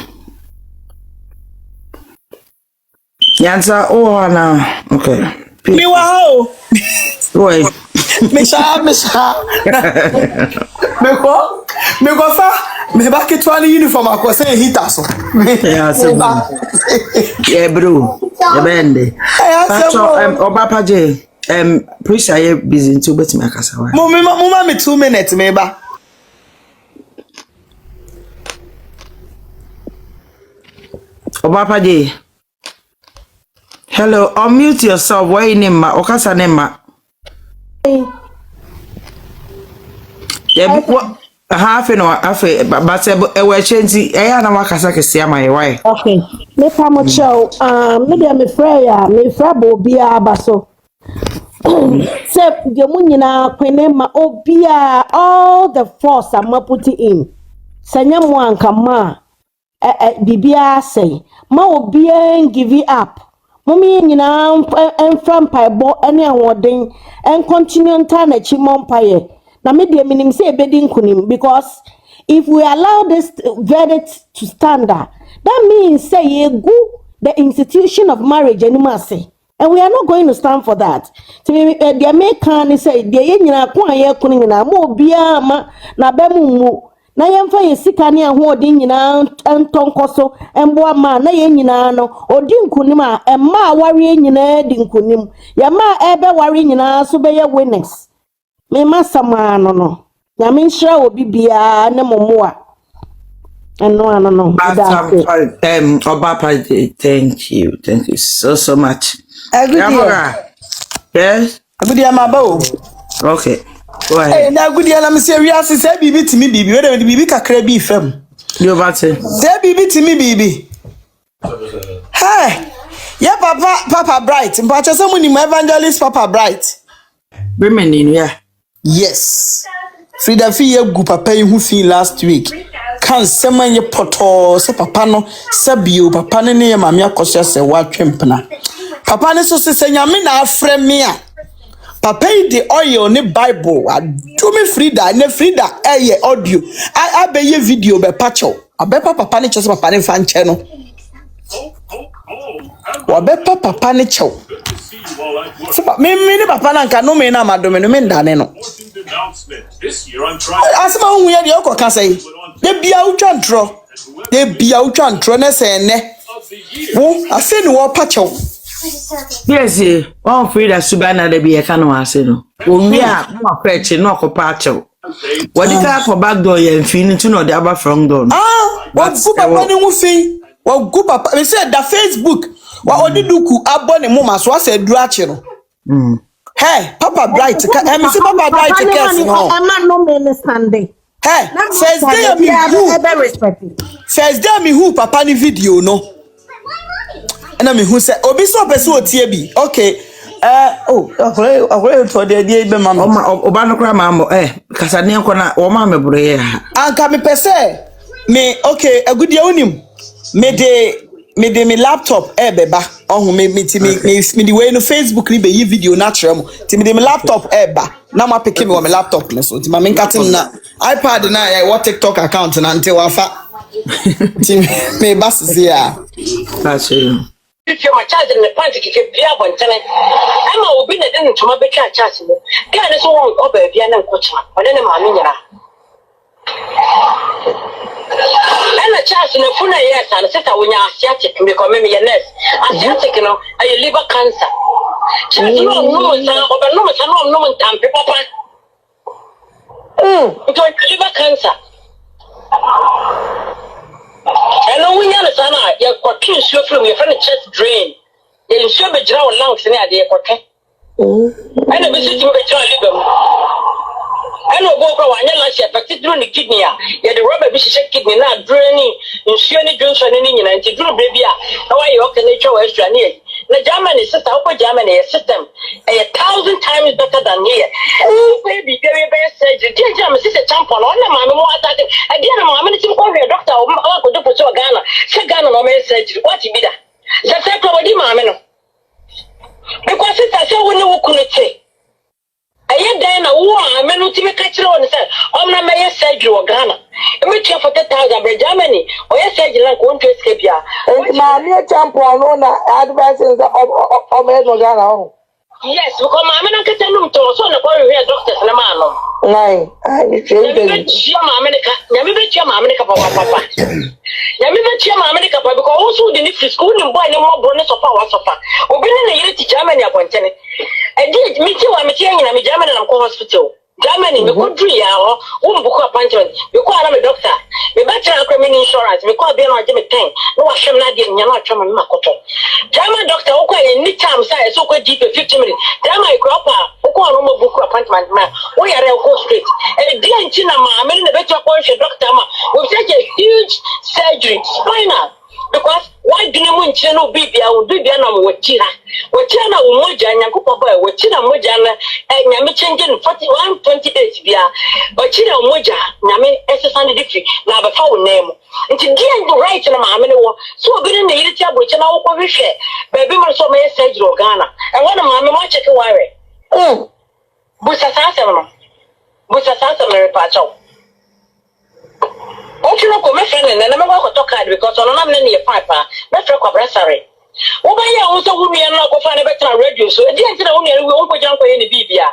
Nyanta, oh, now. Okay. Me wow. Wait. Misha. Me go fa. Me ba ke twani uniform akose H0t so. Yeah, so yeah, bro. Yeah, bende. Oba paje. Please I busy too, but me akasa wa. Mama me 2 minutes me ba. Oba paje. Hello, unmute yourself. Why your name ma? Okasa name ma. Yeah, what? Half an hour, but we're changing. I am a Kazaki, my wife. Okay. Me pamo show. Me me freya. Me frabo bia baso. Se the munyina kwenema obia all the force I'm putting in. Sanya mwanka ma. Bibia say. Ma obia give it up. Mommy nyina enfram paibo ene awodin en continue ntana chi mompaye. Na me de minim say ebedi nkunim because if we allow this verdict to stand, that means say yegu the institution of marriage anymore say, and we are not going to stand for that. To me the American say de nyina kwa ye kunim na mo bia ma na bemu mu na yemfa yesika ne ahoɔden nyina ntonkoso emboa ma na ye nyina no odi nkunim a emma ware nyina di nkunim ya ma ebe ware nyina so be ye winners me masama no nyame nhira obi bia ne momoa eno no Obapa, thank you so much. Yes, good day mabo. Okay, go ahead. Hey, na good day na me say we ask say bibi timi bibi we dey bibi kakra bi fam you about say bibi timi bibi hey yeah papa bright mpacha so muni evangelist papa bright women in yeah. Yes. Frida fi egu papa yi hu fi last week. Kan seman ye poto se papa no se bio papa ne ye mame akoshe se wa twempena. Papa ne so se nyame na afre me a. Papa yi the oil ne Bible adu me Frida ne Frida eye audio. I be ye video be pacho. Abepa papa ne chese papa ne fa nche no. Wabepa papa ne chew. So me ne papa na nka no me na madome no me ndane no. Asma hu ye de okọ ka say. De bia utwa ntro na se ne. Wo ase ni wo pacho. Yes, one Frida Subana de be a cano asino. We are more fetch no copacho. What did I for back door and feeling to know the other front door? What good papa ni mufi? What good papa? We said the Facebook. What odi duku abone mama so say duache no. Hey, Papa Bright, me see Papa Bright case no. I'm no me standing. Hey, Thursday me who papa ni video no. Na me who say obi so person otie bi. Okay. Akure to de be mama. Oba no kra mama kasa ne nko na wo ma me bro ye ha. Anka me pese me okay, agudi onim. Me de me laptop beba ohun me the way no Facebook ni be yi video natural mo ti me de me laptop ba na ma pick me wa me laptop ne so ti ma me nkatim na iPad na ya what TikTok account na until afa ti me bas ya that's you if you my child in the pant if you be one tenant Emma will be the to my better chance can is one over Vienna coach but then mamma and a chance in a full yes and set when you're asiatic because maybe a nurse asiatic you know a liver cancer chance no papa liver cancer and when you're a son you're confused from your friend chest drain you should be drawn lungs in the okay and a visit to the I know go one year particularly kidney ya the rubber bishi kidney na draining ensure ni junction ni nyina nti duru baby how are you okay nature extra near na Germany sister how Germany system 1,000 times better than here baby baby surgery dear Germany sister champion on na mama mo atade e dia na mama ni tim ko we doctor o ko do po so Ghana se Ghana no me surgery what be that se ko wadi mama no because sister say woni wo kunete I then a war, I mean, to make a chill and said, I'm not my surgery or Ghana. And we check for 10,000 by Germany, or yes, I like one to escape ya. And my near champion on advances of Ghana. Yes, because my man can tell them to also the boy here, doctors and a man. Nine, I bet you America, never bet you America, papa. Yami bet you America, because also the need school and buy no more bonus of our sofa. We've been in a year to Germany upon 10. I did meet you, I'm a German and hospital. Germany, we could do ya or book appointment. You call a doctor. We better criminal insurance. We call Bill Jimmy Tang. No, I shall not get in your Makoto. German doctor, okay, any time size, so good deep 50 minutes. German cropper, who call no more book appointment, man. We are a go straight. And the China, I mean, the better appointment, doctor, will take a huge surgery, spinal. Because why do you want to know baby? I will do the animal with China. With China, Moja and Yakupa, with China Mojana, and Yami changing 41 28 beer. But China Moja, Yami, SSN different, now the foul name. And to get the right in a mamma, so good in the little which an open share. Baby, my so may say Ghana. And one of my mamma check a wire. Bussasasa, Bussasasa, Mary Pacho. Otwinoko me friend and na me go talk because on na me na e papa me friend kwa brasare wo ba ya wo so wo nua na ko fa na betra radio so e di anti na wo nua wo ko jan ko ye ne bibia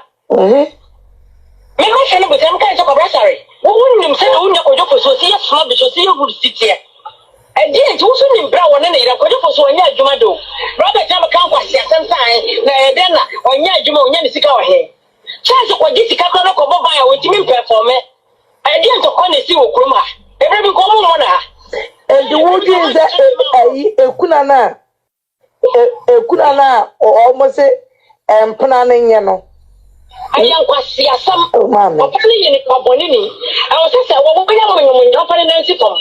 me ma friend go tem kai so kwa brasare wo nim se na wo nua ko jofo so se ye fma be so se ye good city e di anti wo so nim bra wo ne ira ko jofo so onya adwuma do Robert jam kan kwa sia sentan na e de na onya adwuma onya ne sika wo he chance ko di sika ko ko bo ba ya wo timi perform I didn't talk see Okroma. Every common one. And the wood is a kunana, a kunana, or almost a planning, you know. I am quite some mamma. Only in a Bonini. I was just a woman when you're opening a sitcom.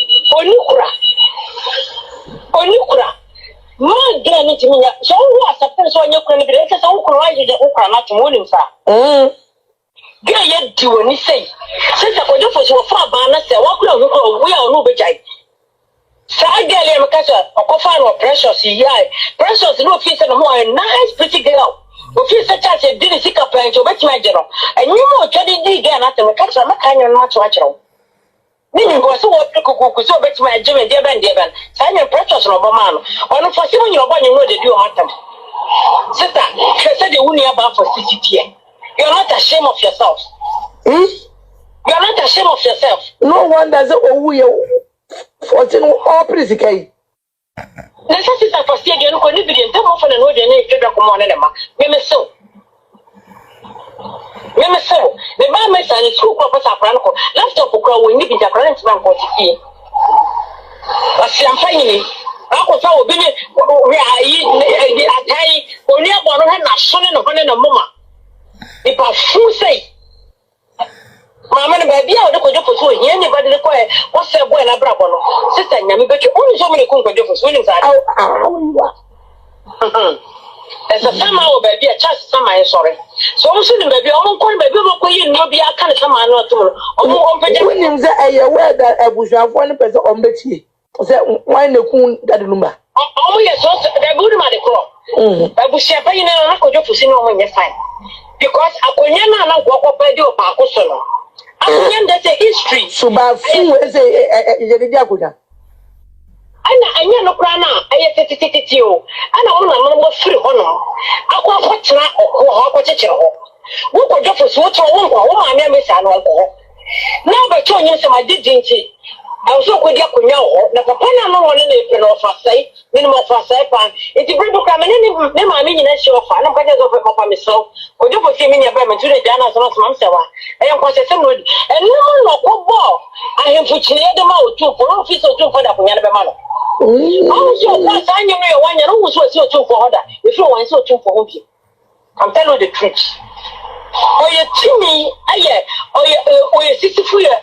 Onukra. No, getting it to me. So, what's a person on your credibility? So, why did the Okra not morning, sir? Get yet do any say. Since I could do for so far, Banner said, what could we are no bejay. Sagali Macassa, or Coffin or Precious, yeah. Precious no face and more a nice pretty girl. Who feels such as a dinner sick up and to bet my general. And you know, Johnny D. again at the Macassa, Macan not natural. Meaning was so what could so bet my Jimmy Deban Deban, Simon Precious or Bomano, or no for 7 years old, you know the deal at them. Sister, she said the only about for 60 years. You're not ashamed of yourself. You're not ashamed of yourself. No one does it. Oh, we are 14 or pretty gay. Necessity for seeing you couldn't be in the often and what you need to come on anymore. Meme so. The man makes an school purpose of Franco. Left up a crow when you be the parents man for tea. But champagne. Uncle Saul, we are eating a day or near one of her son and a moment. If I fool say, Mamma, baby, I don't go for anybody require what's a boy and a bravo. Sister, you bet you only so many conquer for swimming. As a summer, baby, a chance, summer, sorry. So I'm saying, baby, I'm going baby, you know, be a kind of summer, not to Williams. I aware that I was have 1 person on the tea. Why no coon that Lumba? Oh, yes, the good man, the crop. I was champagne and I could go for seeing when you're fine. Because Akonyana walk up by the Pacosono. Akonyan, that's a history. So, but who is a Yakuda? ana anya no kra na aye titititi o ana won na no free ho no akwa akotena ho akokekere ho wo kodofo so to wo nkwa wo ma me amesa no ho na ba to nyim se ma didinti awso ko dia konya ho na papa na no wona na epe no fa sai minimum fa sai pa enti bredo kra me ne ma me nyina shi ofa na papa zo papa me so kodofo fi me nya ba me tu de jana so so mam se wa e nkwa se no no ko bo ahemfu chine de ma otu for office otu for da konya na be ma no so that's I know you one who was so for other. If you want so for hobby. I'm telling you the truth. Or you Timmy, or you 64 years.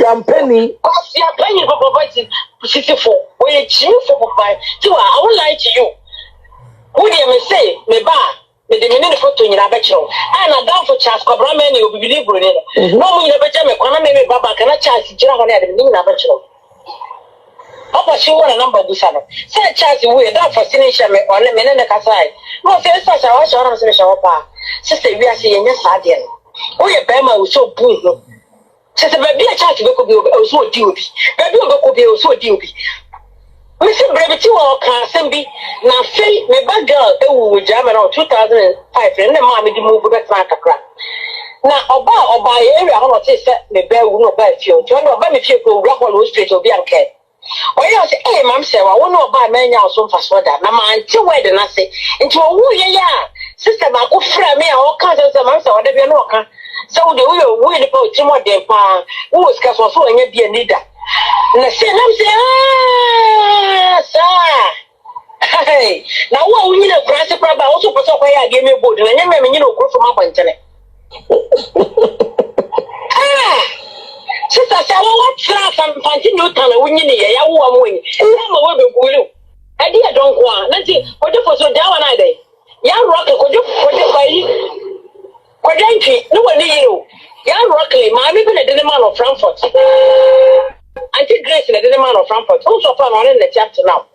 I'm penny. I'm penny for providing 64. Or you cheap for provide. So I won't lie to you. Who do you say? Me ba. Me the minute photo in a bachelor. And I down for chance. Cobra you will believe Broni. No, you never tell me. When I make Baba, can I charge you? General, I didn't mean a bachelor. Papa she want a number busano. Say chance we that for signature me on me na kasai. No say so I was sure say papa. Sister we are saying yes adian. O ye bema we so boom. Sister baby a chance we could be so diobi. Baby we could be so diobi. Me say brevity wa kan sembi na fei me bad girl e wu jam around 2005 na ma me di move back na kakra. Na oba area ho say me be wu no ba fio. Jo no ba me fie ko wura ko straight obi anke. Oh yes, hey, ma'am, say, I won't know about many hours on fast water. Now, my auntie wedding, I say, into a woo, yeah, sister, my good friend, me, all kinds of months, or whatever you know. So, the way about Timor de Pa, who was cast was so and yet be a leader. And I said, I'm saying, sir, hey, now what we need a price of Praba also for so I gave me a board, and I never, go from my internet. Sister, I want to continue to win in here. I want to win. I'm a web of I dear don't want. Let's see what you for so down I day. Young rocker, could you put it by you? No one near you. Young rocker, my people at the man of Frankfurt. Auntie Grace at the man of Frankfurt. Also, found on in the chapter now.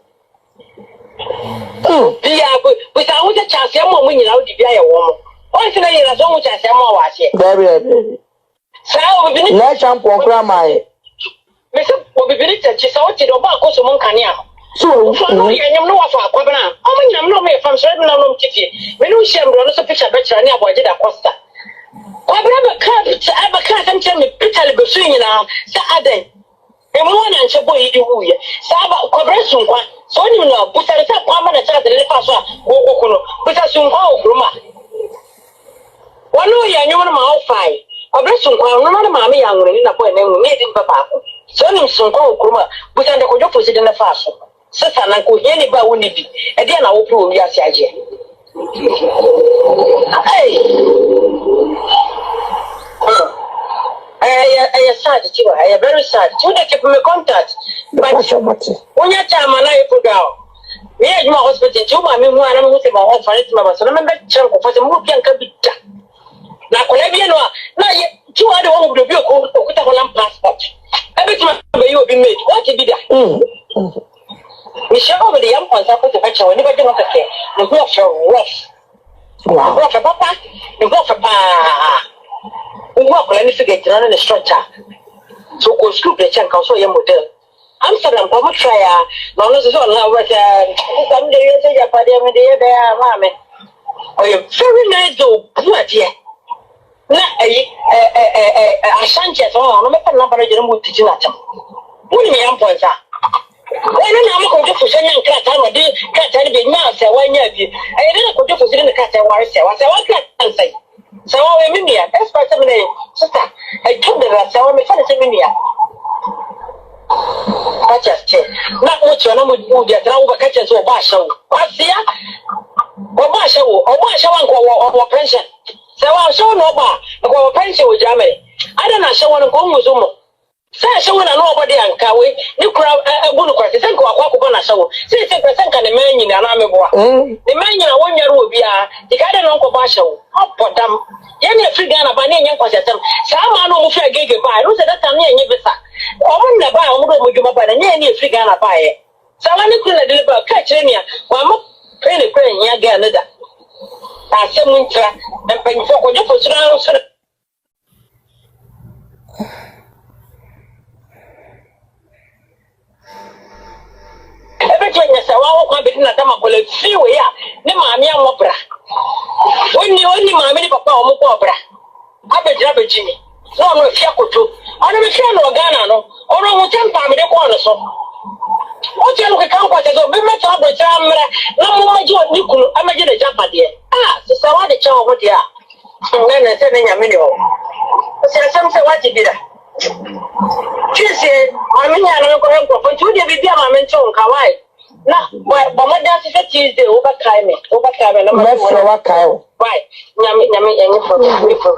Oh, yeah, but I want a chance. I'm winning out to be a woman. Once in a year, so much as I'm more was here. Very. So we been na champion grandma e me se we been teach so what do ba ko so mon kania so no yanyam no wafa akwabena o mo nyam no me fam so na no titi me no shem do no so picture betra ni aboje da costa kwabena be ka sam chem me picture le be so nyina sa aden e mo na nche boy di wuye sa ba kwabena sunkwa so ni no busare sa kwa ma na cha de le fa so go ko no busa sunkwa okroma wanu yanyam no ma ofai Obrison kwa no mama ya ngure na boy na ngi di papa so nim son kwa okroma busande ko jofo sidi na faso sesa na ko hie ni ba woni bi e dia na wo pro wi ase age sad tiwa very sad to dey keep me contact but onya chama na e program we e ma hospital tu ma me hu ana me hu se ma ho fa ni ma so na me be chem ko fa se mu pian ka bi ta na kole bi no na ye tu ade wo do bi ko okuta ko lam passport everything be you be made what be that we share over the young ones ko to ka chawo ni ba de no ka ke no go for rough wow for papa no go for pa we work on any figure in the structure so go school the check so your model Amsterdam ko try no no so na work some day you say ya pa de me de be mama oh you very nice though poor dear na Ashanti so no me pa number je mo tiji na tam woni me am point wani na mo ko je fu senya nkra ta no de ka ta ni be nya se wanya bi na ko je fu senya ka ta ware se wa ka tan sai so we minia expert me sister I told the rest so me fa se minia just na mo chi na mo di dia tra wo ka che so ba sha wo asia ba sha wo wo pension so wa sha no ba ko pension wo jamani ada na sha wo ko mo zo mo say sha wo na no obodi anka we ni kura ebu no kwase sen ko akwa na sha wo say person ka ne manyi na na me boa ne manyi na wonware obi a di ka de no ko ba sha wo opodam ye ne free Ghana ba ne nyen kwase tem sa ma no mo free gege ba no say that time ne nyen bisa o mo na ba o mo do mo djuma ba na ne free Ghana ba ye sa wa ne kula de ba ka kire ni a wa mo pe ne kure nya ga na da ta se mu ntra na pe fo ko jo fo sura to nya sa wa kwa be na dama bola fi we ya ne maami amobra oni maami ni papa o mo ko obra abedra bejini no no fi akoto ana me fi no Ghana no ono ho tempa me de ko no so o je no kan kwa te so be me ta abedra amra na mo maji oni kunu amaji na japade se sa wa de cha ho dia na se ne nya me ni ho se asem se wa ti bi da Chise, amenya no ko en ko fo tu de bibia ma men chon kawai. Na, ba ma da se Tuesday o ba kai me na ma so wa kai. Right. Nyame enye fo me fo.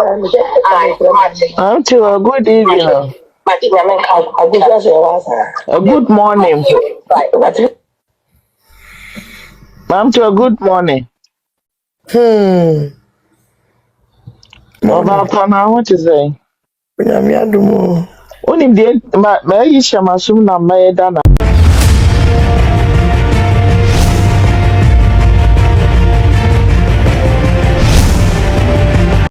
Auntie, good evening. Mati nyame ka. Good morning. Auntie, good morning. Oba, what is it? Nyame adumo. Onim de ma yi shamasum na ma yeda na